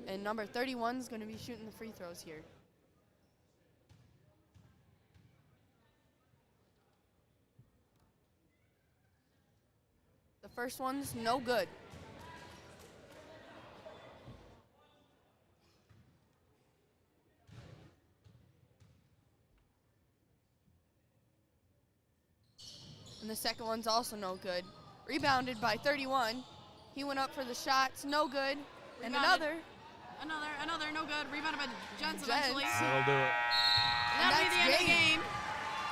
And number 31 is going to be shooting the free throws here. The first one's no good. And the second one's also no good. Rebounded by 31. He went up for the shots, no good. And Rebounded. another. No good. Rebounded by Gents eventually. That'll do it. And that'll be the end of the game.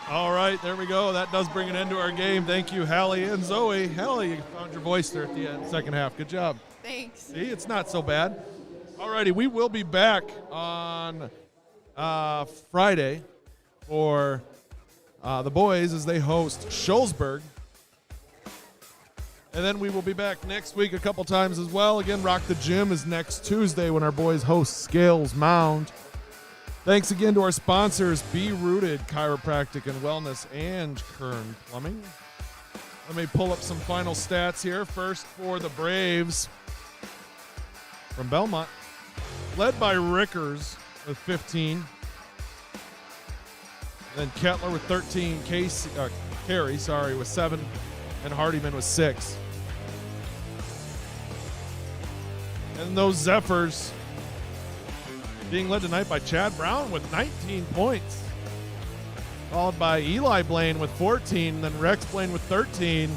All right, there we go. That does bring an end to our game. Thank you, Hallie and Zoe. Hallie, you found your voice there at the end, second half. Good job. Thanks. See, it's not so bad. All righty, we will be back on Friday for the boys as they host Schulzberg. And then we will be back next week a couple times as well. Again, Rock the Gym is next Tuesday when our boys host Scales Mound. Thanks again to our sponsors, Be Rooted Chiropractic and Wellness and Kern Plumbing. Let me pull up some final stats here. First for the Braves from Belmont, led by Rickers with 15. Then Kettler with 13, Carey with 7, and Hardyman with 6. And those Zephyrs being led tonight by Chad Brown with 19 points. Followed by Eli Blaine with 14, then Rex Blaine with 13.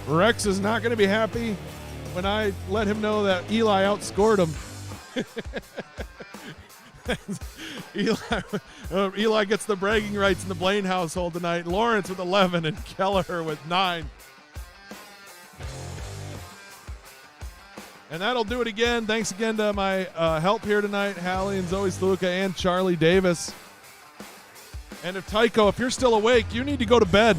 Rex is not going to be happy when I let him know that Eli outscored him. Eli gets the bragging rights in the Blaine household tonight. Lawrence with 11 and Kelleher with 9. And that'll do it again. Thanks again to my help here tonight, Hallie and Zoe Sluka and Charlie Davis. And if Tycho, if you're still awake, you need to go to bed.